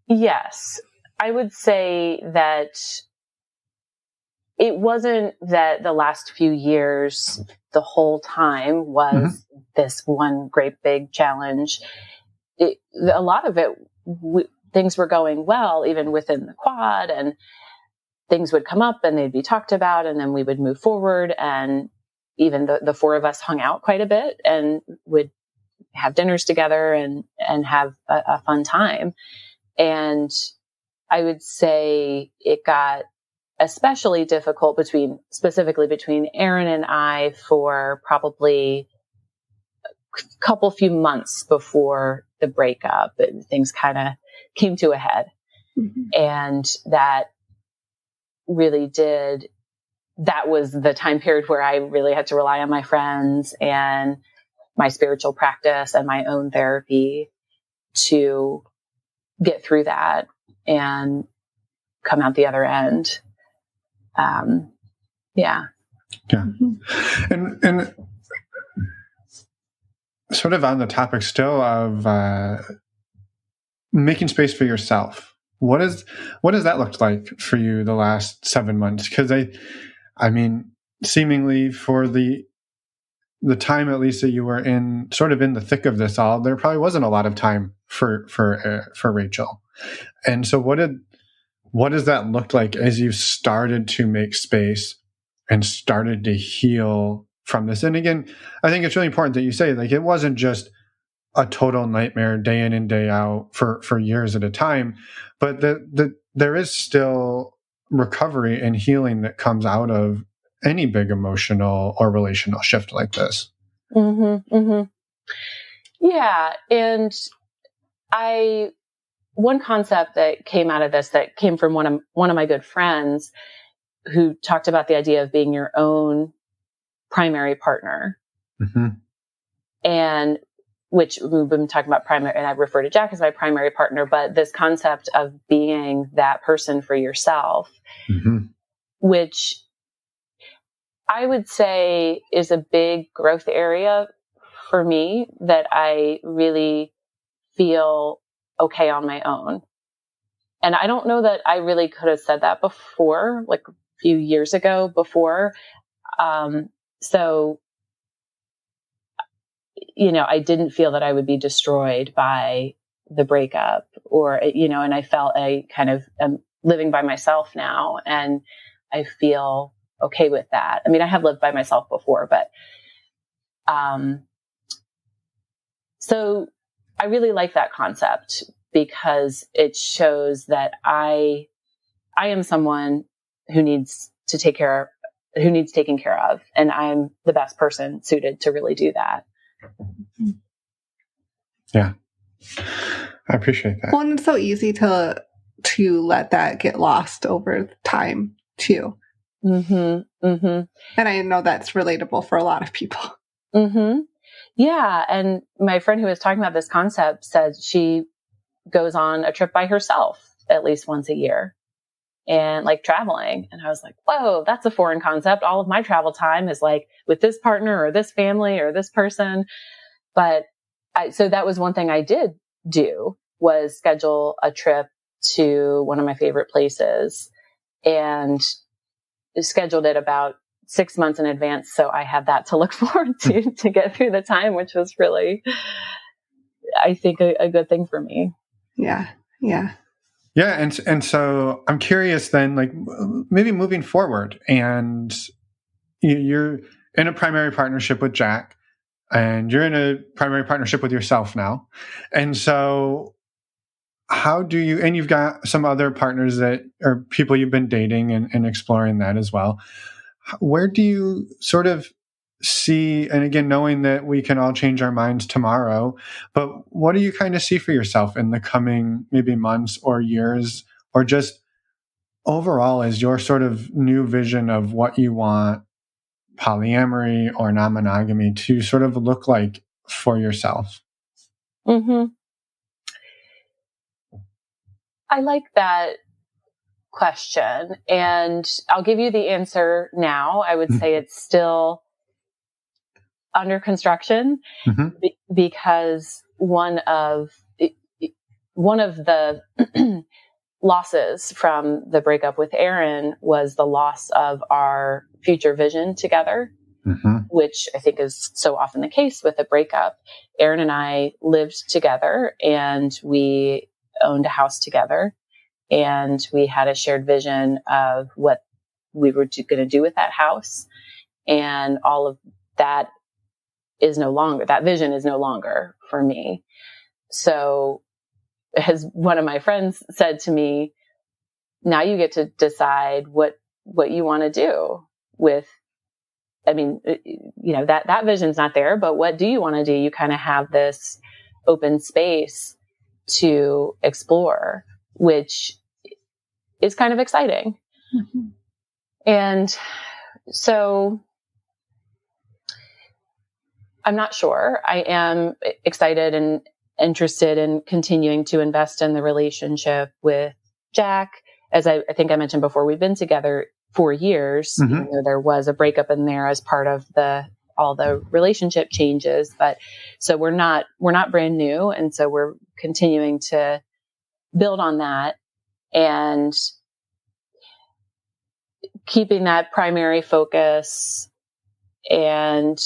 Yes. I would say that it wasn't that the last few years, the whole time was this one great big challenge. A lot of it, things were going well, even within the quad, and things would come up and they'd be talked about, and then we would move forward. And even the four of us hung out quite a bit and would have dinners together and have a fun time. And I would say it got especially difficult specifically between Aaron and I for probably a few months before the breakup, and things kind of came to a head. And that was the time period where I really had to rely on my friends and my spiritual practice and my own therapy to get through that and come out the other end. Yeah. And sort of on the topic still of making space for yourself, what has that looked like for you the last 7 months? Because I mean, seemingly for the time at least that you were in the thick of this all, there probably wasn't a lot of time for Rachel. And so what what does that look like as you've started to make space and started to heal from this? And again, I think it's really important that you say, like, it wasn't just a total nightmare day in and day out for years at a time, but there is still recovery and healing that comes out of any big emotional or relational shift like this. Mm-hmm, mm-hmm. Yeah. And one concept that came out of this, that came from one of my good friends, who talked about the idea of being your own primary partner. Mm-hmm. And which we've been talking about primary, and I refer to Jack as my primary partner, but this concept of being that person for yourself, mm-hmm. which I would say is a big growth area for me, that I really feel okay on my own. And I don't know that I really could have said that before, like a few years ago before. So, I didn't feel that I would be destroyed by the breakup, or, and I felt I kind of am living by myself now, and I feel okay with that. I mean, I have lived by myself before, but, so I really like that concept, because it shows that I am someone who needs taken care of, and I'm the best person suited to really do that. Yeah. I appreciate that. Well, and it's so easy to let that get lost over time too. Mm-hmm. Mm-hmm. And I know that's relatable for a lot of people. Mm-hmm. Yeah. And my friend who was talking about this concept said she goes on a trip by herself at least once a year, and like traveling. And I was like, whoa, that's a foreign concept. All of my travel time is like with this partner or this family or this person. But so that was one thing I did do, was schedule a trip to one of my favorite places, and scheduled it about 6 months in advance. So I had that to look forward to get through the time, which was really, I think, a good thing for me. Yeah. Yeah. Yeah. And so I'm curious then, like, maybe moving forward, and you're in a primary partnership with Jack, and you're in a primary partnership with yourself now. And so how do you, and you've got some other partners that are people you've been dating and exploring that as well. Where do you sort of see, and again, knowing that we can all change our minds tomorrow, but what do you kind of see for yourself in the coming maybe months or years, or just overall as your sort of new vision of what you want polyamory or non-monogamy to sort of look like for yourself? Mm-hmm. I like that question, and I'll give you the answer now. I would say it's still under construction, mm-hmm. because one of the losses from the breakup with Aaron was the loss of our future vision together, mm-hmm. which I think is so often the case with a breakup. Aaron and I lived together, and we owned a house together, and we had a shared vision of what we were going to do with that house. And all of that that vision is no longer for me. So, as one of my friends said to me, now you get to decide what you want to do with, that vision's not there, but what do you want to do? You kind of have this open space to explore, which is kind of exciting. Mm-hmm. And so I'm not sure. I am excited and interested in continuing to invest in the relationship with Jack. As I think I mentioned before, we've been together 4 years, mm-hmm. even though there was a breakup in there as part of all the relationship changes. But so we're not brand new. And so we're continuing to build on that and keeping that primary focus, and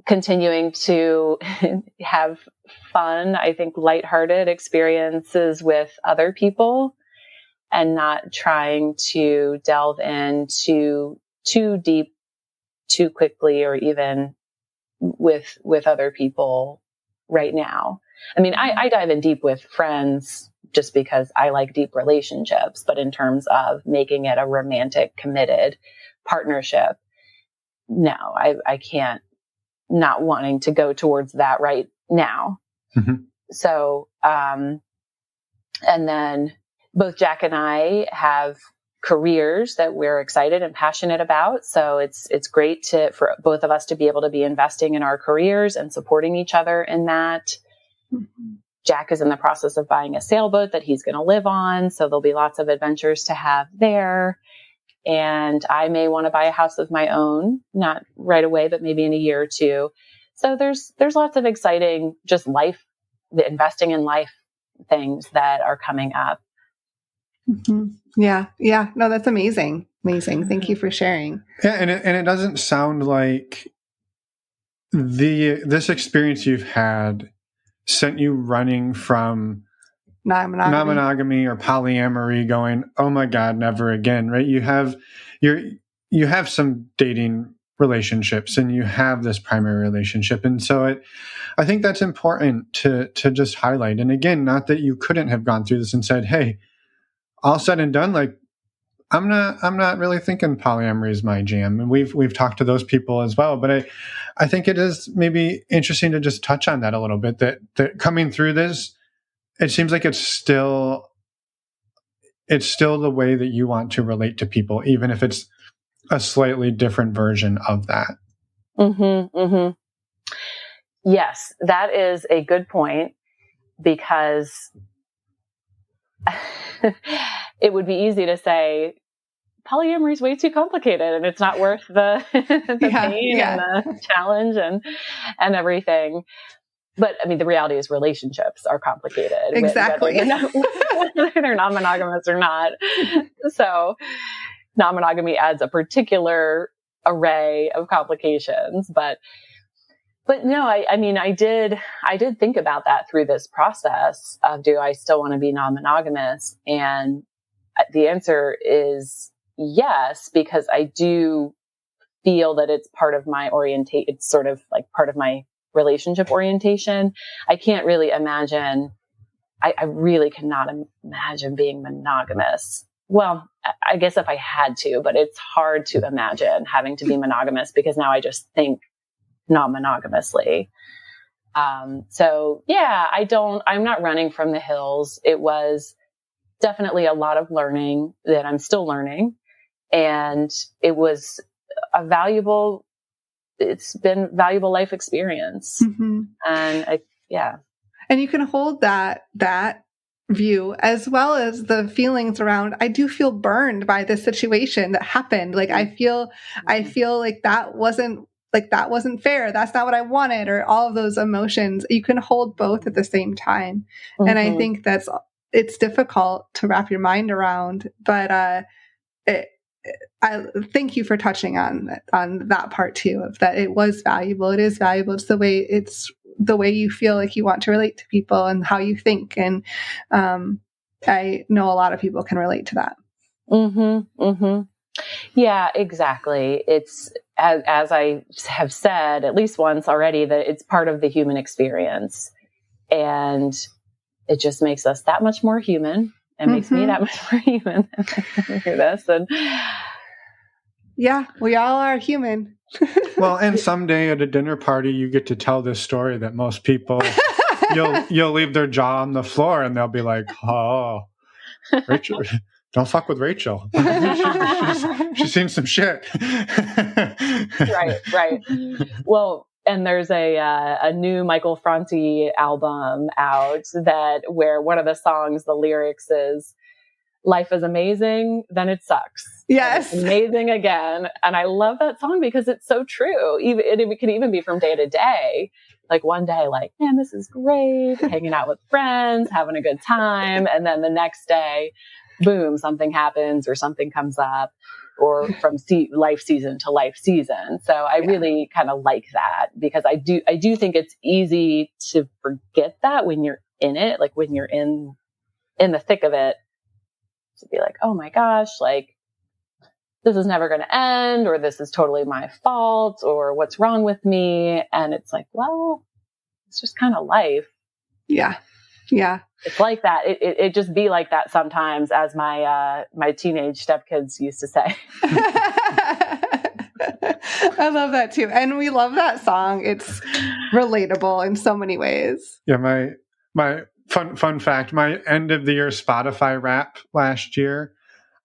continuing to have fun, I think, lighthearted experiences with other people and not trying to delve into too deep, too quickly, or even with other people right now. I mean, I dive in deep with friends just because I like deep relationships, but in terms of making it a romantic, committed partnership, no, I can't, not wanting to go towards that right now. Mm-hmm. So, and then both Jack and I have careers that we're excited and passionate about. So it's great for both of us to be able to be investing in our careers and supporting each other in that. Mm-hmm. Jack is in the process of buying a sailboat that he's going to live on. So there'll be lots of adventures to have there. And I may want to buy a house of my own, not right away, but maybe in a year or two. So there's lots of exciting, just the investing in life things that are coming up. Mm-hmm. Yeah. Yeah. No, that's amazing. Amazing. Thank you for sharing. Yeah. And it doesn't sound like this experience you've had sent you running from non-monogamy or polyamory going, oh my God, never again, right? You have some dating relationships and you have this primary relationship. And so I think that's important to just highlight. And again, not that you couldn't have gone through this and said, hey, all said and done, like, I'm not really thinking polyamory is my jam. And we've talked to those people as well. But I think it is maybe interesting to just touch on that a little bit, that coming through this, it seems like it's still the way that you want to relate to people, even if it's a slightly different version of that. Mm-hmm, mm-hmm. Yes, that is a good point, because it would be easy to say polyamory is way too complicated and it's not worth the pain and the challenge and everything. But I mean, the reality is relationships are complicated. Exactly. Whether they're non-monogamous or not. So non-monogamy adds a particular array of complications, but no, I mean, I did think about that through this process of, do I still want to be non-monogamous? And the answer is yes, because I do feel that it's part of my it's sort of like part of my relationship orientation. I can't really imagine, I really cannot imagine being monogamous. Well, I guess if I had to, but it's hard to imagine having to be monogamous because now I just think non-monogamously. So yeah, I'm not running from the hills. It was definitely a lot of learning that I'm still learning. And it's been valuable life experience. Mm-hmm. And And you can hold that view as well as the feelings around, I do feel burned by this situation that happened. Like, I feel like that wasn't fair. That's not what I wanted, or all of those emotions. You can hold both at the same time. Mm-hmm. And I think it's difficult to wrap your mind around, but, I thank you for touching on that part too, of that it was valuable. It is valuable. It's the way you feel like you want to relate to people and how you think. And, I know a lot of people can relate to that. Mm-hmm. Mm-hmm. Yeah, exactly. It's, as I have said at least once already, that it's part of the human experience, and it just makes us that much more human. It makes me that much more human through this. And yeah, we all are human. Well, and someday at a dinner party, you get to tell this story that most people, you'll leave their jaw on the floor and they'll be like, oh, Rachel, don't fuck with Rachel. She's seen some shit. Right. Well, and there's a new Michael Franti album out where one of the songs, the lyrics is, life is amazing, then it sucks. Yes. It's amazing again. And I love that song because it's so true. It can even be from day to day. Like one day, like, man, this is great. Hanging out with friends, having a good time. And then the next day, boom, something happens or something comes up, or from life season to life season. So I really kind of like that, because I do think it's easy to forget that when you're in it, like when you're in the thick of it, to be like, oh my gosh, like this is never going to end, or this is totally my fault, or what's wrong with me. And it's like, well, it's just kind of life. Yeah. Yeah. It's like that. It just be like that sometimes, as my teenage stepkids used to say. I love that too. And we love that song. It's relatable in so many ways. Yeah. My fun fact, my end of the year Spotify rap last year,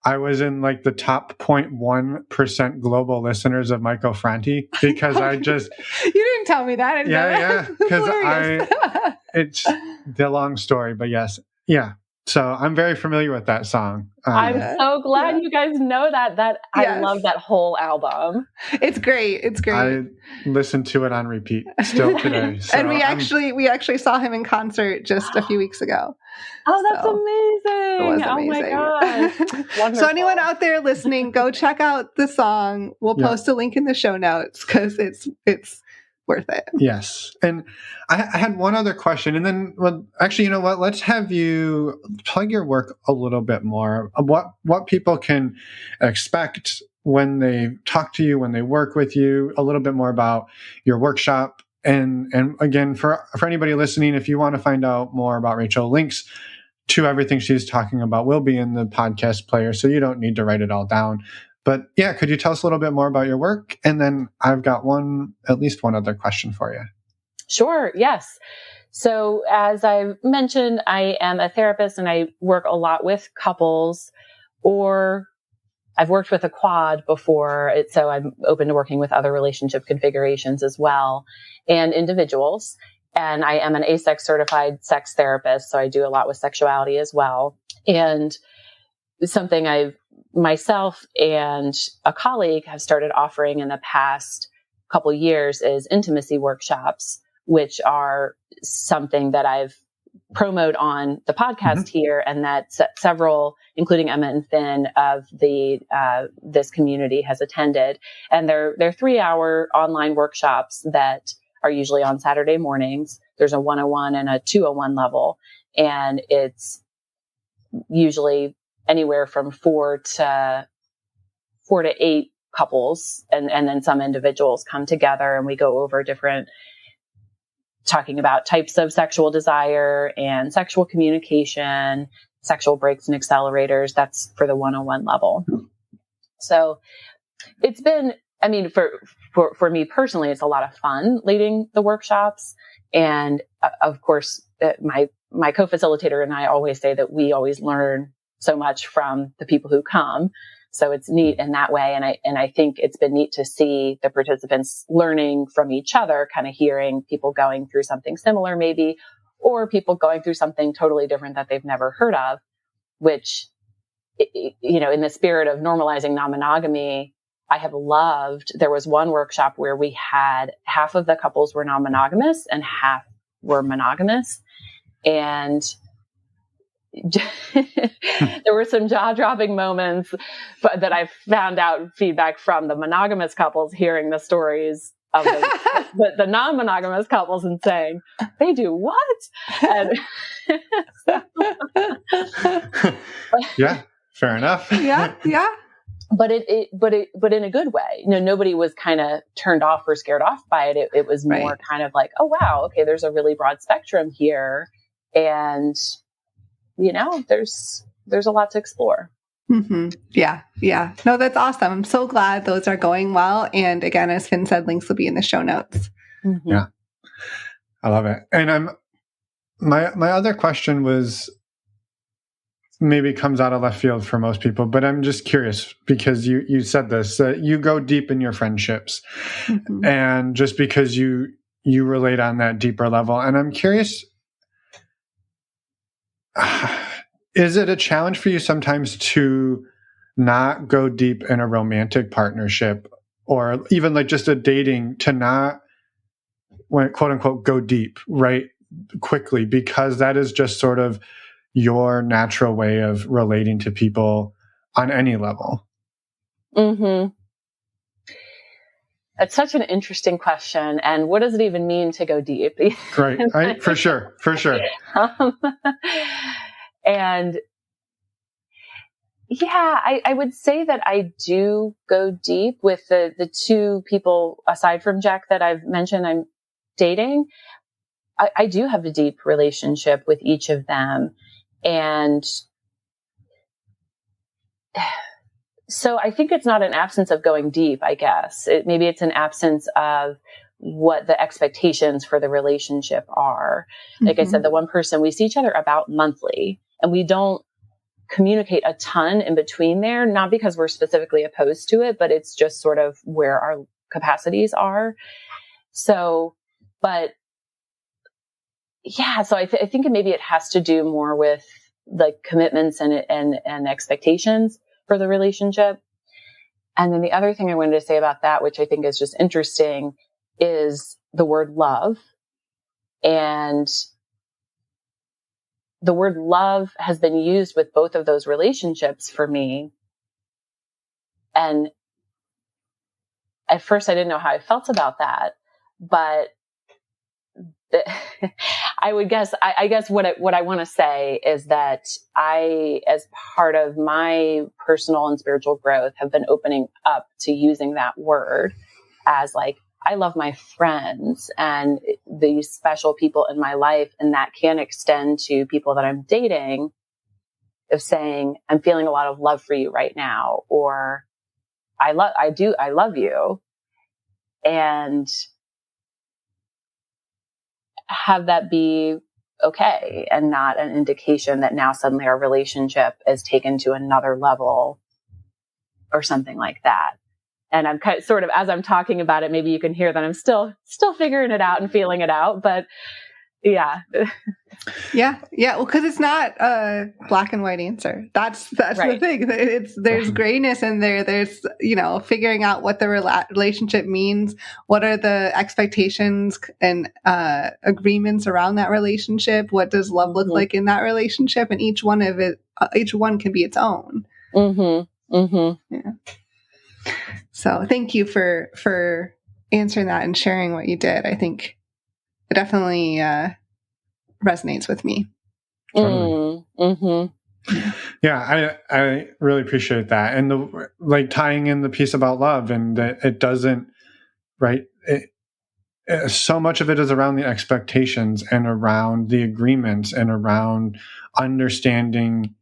I was in like the top 0.1% global listeners of Michael Franti, because I just... You didn't tell me that. Yeah. Because it's the long story, but yes. Yeah. So I'm very familiar with that song. I'm so glad you guys know that. I love that whole album. It's great. It's great. I listen to it on repeat still today. So and we actually saw him in concert just a few weeks ago. Oh, that's amazing. It was amazing. Oh my gosh. So anyone out there listening, go check out the song. We'll post a link in the show notes, because it's worth it. Yes. And I had one other question, and then, well, actually, you know what? Let's have you plug your work a little bit more. What people can expect when they talk to you, when they work with you, a little bit more about your workshop. And again, for anybody listening, if you want to find out more about Rachel, links to everything she's talking about will be in the podcast player, so you don't need to write it all down. But yeah, could you tell us a little bit more about your work? And then I've got at least one other question for you. Sure. Yes. So as I've mentioned, I am a therapist, and I work a lot with couples, or I've worked with a quad before. So I'm open to working with other relationship configurations as well, and individuals. And I am an ASEX certified sex therapist. So I do a lot with sexuality as well. And something myself and a colleague have started offering in the past couple years is intimacy workshops, which are something that I've promoted on the podcast here, and that several, including Emma and Finn of this community, has attended. And they're 3-hour online workshops that are usually on Saturday mornings. There's a 101 and a 201 level, and it's usually anywhere from 4 to 8 couples, and then some individuals come together, and we go over talking about types of sexual desire and sexual communication, sexual brakes and accelerators. That's for the 101 level. So it's been, I mean, for me personally, it's a lot of fun leading the workshops. And of course, my co-facilitator and I always say that we always learn so much from the people who come. So it's neat in that way. And I think it's been neat to see the participants learning from each other, kind of hearing people going through something similar maybe, or people going through something totally different that they've never heard of, which, in the spirit of normalizing non-monogamy, I have loved. There was one workshop where we had half of the couples were non-monogamous and half were monogamous. And there were some jaw-dropping moments, but that I found out feedback from the monogamous couples hearing the stories of the non-monogamous couples and saying, they do what? And yeah, fair enough. Yeah. But but in a good way. Nobody was kind of turned off or scared off by it. It was more kind of like, oh wow, okay, there's a really broad spectrum here, and there's a lot to explore. Mm-hmm. Yeah. No, that's awesome. I'm so glad those are going well. And again, as Finn said, links will be in the show notes. Mm-hmm. Yeah, I love it. And my other question was, maybe comes out of left field for most people, but I'm just curious because you said this, you go deep in your friendships, and just because you relate on that deeper level. And I'm curious, is it a challenge for you sometimes to not go deep in a romantic partnership, or even like just a dating, to not, quote unquote, go deep right quickly, because that is just sort of your natural way of relating to people on any level? Mm-hmm. It's such an interesting question. And what does it even mean to go deep? Right. For sure. And yeah, I would say that I do go deep with the two people aside from Jack that I've mentioned I'm dating. I do have a deep relationship with each of them. And so I think it's not an absence of going deep, I guess. Maybe it's an absence of what the expectations for the relationship are. Like I said, the one person, we see each other about monthly, and we don't communicate a ton in between there, not because we're specifically opposed to it, but it's just sort of where our capacities are. So, but yeah, so I think maybe it has to do more with like commitments and expectations for the relationship. And then the other thing I wanted to say about that, which I think is just interesting, is the word love. And the word love has been used with both of those relationships for me. And at first I didn't know how I felt about that, but I guess what I want to say is that I, as part of my personal and spiritual growth, have been opening up to using that word as like, I love my friends and the special people in my life. And that can extend to people that I'm dating, of saying, I'm feeling a lot of love for you right now, or I love you. And have that be okay and not an indication that now suddenly our relationship is taken to another level or something like that. And I'm sort of, as I'm talking about it, maybe you can hear that I'm still figuring it out and feeling it out, but yeah. Yeah. Well, cause it's not a black and white answer. That's right. The thing. There's grayness in there. There's, figuring out what the relationship means. What are the expectations and agreements around that relationship? What does love look like in that relationship? And each one can be its own. Yeah. So thank you for answering that and sharing what you did. I think it definitely resonates with me. Totally. Yeah, I really appreciate that. And tying in the piece about love, and that it doesn't, right? So much of it is around the expectations and around the agreements and around understanding,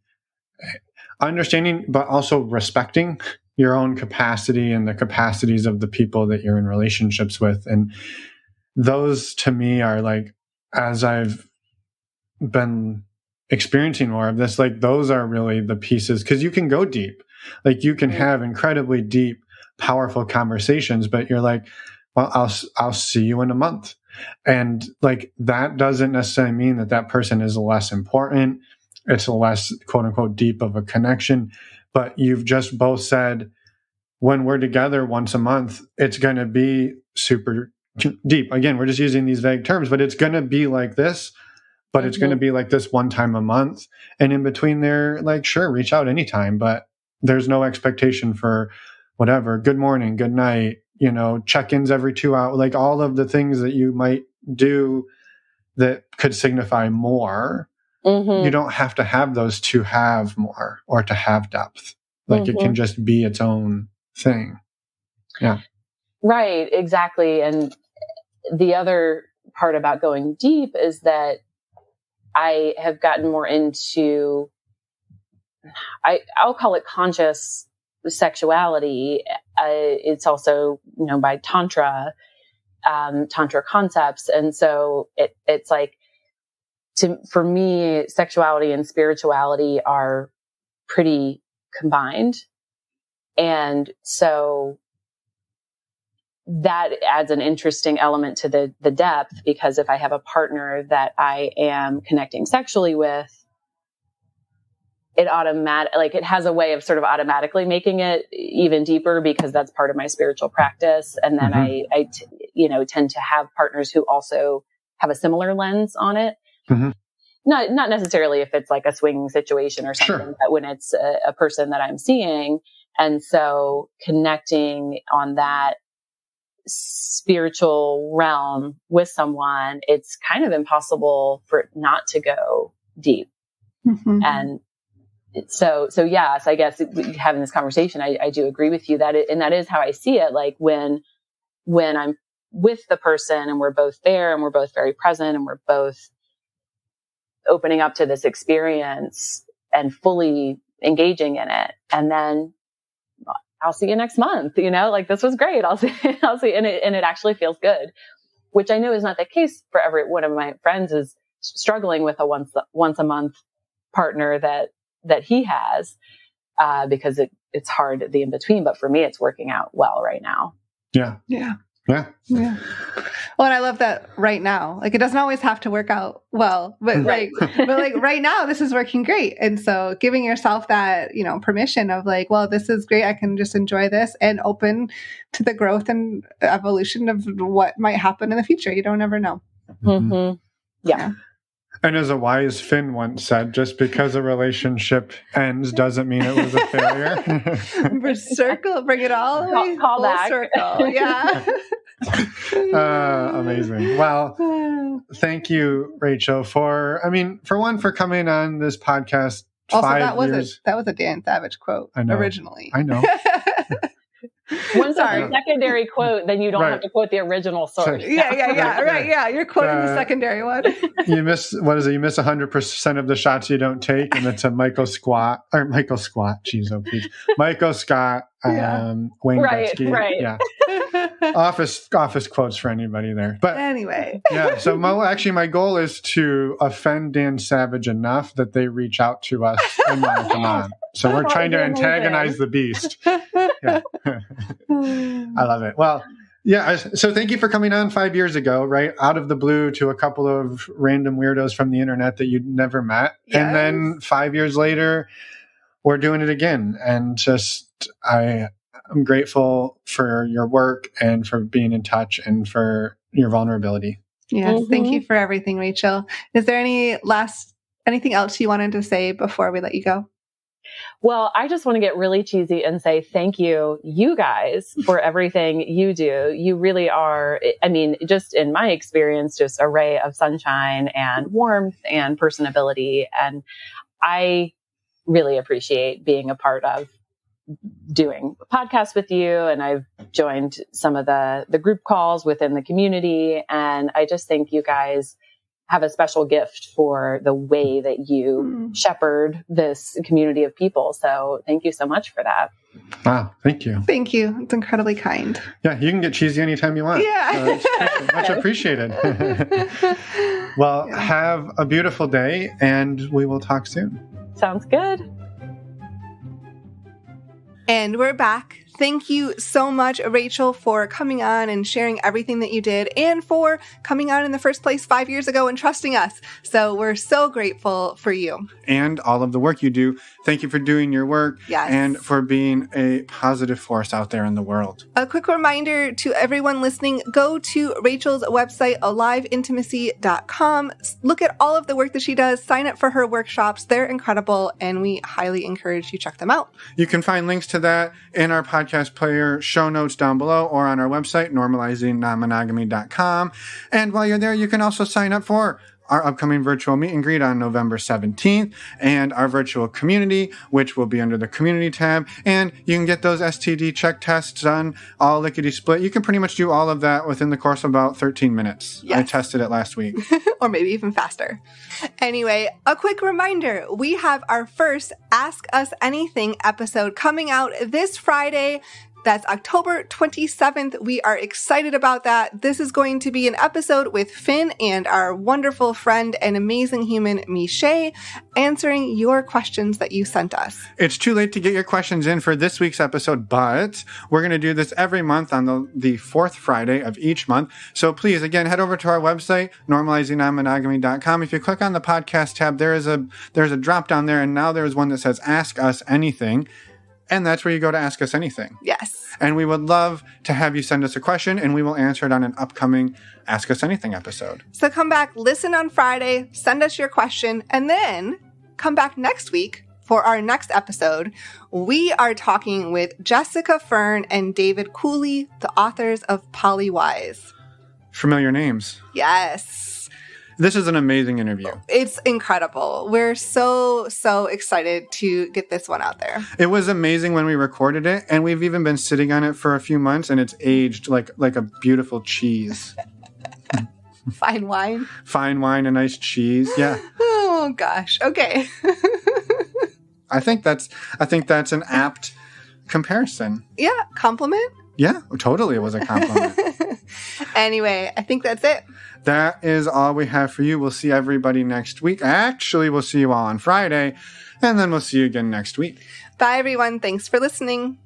but also respecting your own capacity and the capacities of the people that you're in relationships with. And those to me are like, as I've been experiencing more of this, like those are really the pieces, because you can go deep, like you can have incredibly deep, powerful conversations, but you're like, well, I'll see you in a month. And like, that doesn't necessarily mean that person is less important. It's a less quote unquote deep of a connection, but you've just both said, when we're together once a month, it's going to be super deep. Again, we're just using these vague terms, but it's going to be like this, but it's going to be like this one time a month. And in between there, like, sure, reach out anytime, but there's no expectation for whatever, good morning, good night, check-ins every 2 hours, like all of the things that you might do that could signify more. You don't have to have those to have more or to have depth. Like it can just be its own thing. Yeah. Right. Exactly. And the other part about going deep is that I have gotten more into, I'll call it conscious sexuality. It's also, by Tantra concepts. And so it's like, for me, sexuality and spirituality are pretty combined. And so that adds an interesting element to the depth, because if I have a partner that I am connecting sexually with, it has a way of sort of automatically making it even deeper, because that's part of my spiritual practice. And then I tend to have partners who also have a similar lens on it. not necessarily if it's like a swinging situation or something, Sure. but when it's a person that I'm seeing. And so connecting on that spiritual realm with someone, it's kind of impossible for it not to go deep. Mm-hmm. And so yes, I guess having this conversation, I do agree with you and that is how I see it. Like when I'm with the person and we're both there and we're both very present and we're both opening up to this experience and fully engaging in it. And then I'll see you next month, like this was great. I'll see. And it actually feels good, which I know is not the case for every one of my friends is struggling with a once a month partner that he has, because it's hard the in between. But for me, it's working out well right now. Yeah. Yeah. Yeah. Yeah. Well, and I love that right now. Like, it doesn't always have to work out well, but like right now, this is working great. And so giving yourself that, permission of like, well, this is great. I can just enjoy this and open to the growth and evolution of what might happen in the future. You don't ever know. Mm-hmm. Yeah. And as a wise Finn once said, just because a relationship ends doesn't mean it was a failure. Bring it all the way Call full back. circle. Yeah. Amazing. Well, thank you, Rachel, for coming on this podcast. Also, 5 years. that was a Dan Savage quote originally. I know. Once it's a secondary quote, then you don't have to quote the original source. Yeah. Right. Yeah. You're quoting the secondary one. You miss 100% of the shots you don't take. And it's a Michael Scott, Michael Scott. Michael Scott, Wayne Gretzky. Right. Yeah. Office quotes for anybody there. But anyway. Yeah. So my goal is to offend Dan Savage enough that they reach out to us and want to come on. So we're trying to antagonize the beast. Yeah. I love it. Well, yeah. So thank you for coming on 5 years ago, right? Out of the blue to a couple of random weirdos from the internet that you'd never met. Yes. And then 5 years later, we're doing it again. And I'm grateful for your work and for being in touch and for your vulnerability. Yes. Mm-hmm. Thank you for everything, Rachel. Is there anything else you wanted to say before we let you go? Well, I just want to get really cheesy and say thank you guys, for everything you do. You really are, just in my experience, just a ray of sunshine and warmth and personability. And I really appreciate being a part of doing podcasts with you. And I've joined some of the group calls within the community. And I just think you guys have a special gift for the way that you shepherd this community of people. So thank you so much for that. Wow. Thank you. Thank you. It's incredibly kind. Yeah. You can get cheesy anytime you want. Yeah. Much appreciated. Well, have a beautiful day and we will talk soon. Sounds good. And we're back. Thank you so much, Rachel, for coming on and sharing everything that you did and for coming on in the first place 5 years ago and trusting us. So we're so grateful for you. And all of the work you do. Thank you for doing your work and for being a positive force out there in the world. A quick reminder to everyone listening, go to Rachel's website, aliveintimacy.com. Look at all of the work that she does. Sign up for her workshops. They're incredible, and we highly encourage you check them out. You can find links to that in our podcast player show notes down below or on our website, normalizingnonmonogamy.com. And while you're there, you can also sign up for our upcoming virtual meet and greet on November 17th and our virtual community, which will be under the community tab. And you can get those STD check tests done all lickety split. You can pretty much do all of that within the course of about 13 minutes. Yes. I tested it last week. Or maybe even faster. Anyway, a quick reminder. We have our first Ask Us Anything episode coming out this Friday. That's October 27th. We are excited about that. This is going to be an episode with Finn and our wonderful friend and amazing human, Miche, answering your questions that you sent us. It's too late to get your questions in for this week's episode, but we're going to do this every month on the fourth Friday of each month. So please, again, head over to our website, normalizingnonmonogamy.com. If you click on the podcast tab, there's a drop down there, and now there's one that says Ask Us Anything. And that's where you go to ask us anything. Yes. And we would love to have you send us a question, and we will answer it on an upcoming Ask Us Anything episode. So come back, listen on Friday, send us your question, and then come back next week for our next episode. We are talking with Jessica Fern and David Cooley, the authors of Polywise. Familiar names. Yes. This is an amazing interview. It's incredible. We're so excited to get this one out there. It was amazing when we recorded it, and we've even been sitting on it for a few months, and it's aged like a beautiful cheese. Fine wine. Fine wine, a nice cheese. Yeah. Oh gosh. Okay. I think that's an apt comparison. Yeah. Compliment? Yeah, totally. It was a compliment. Anyway, I think that's it. That is all we have for you. We'll see everybody next week. Actually, we'll see you all on Friday, and then we'll see you again next week. Bye, everyone. Thanks for listening.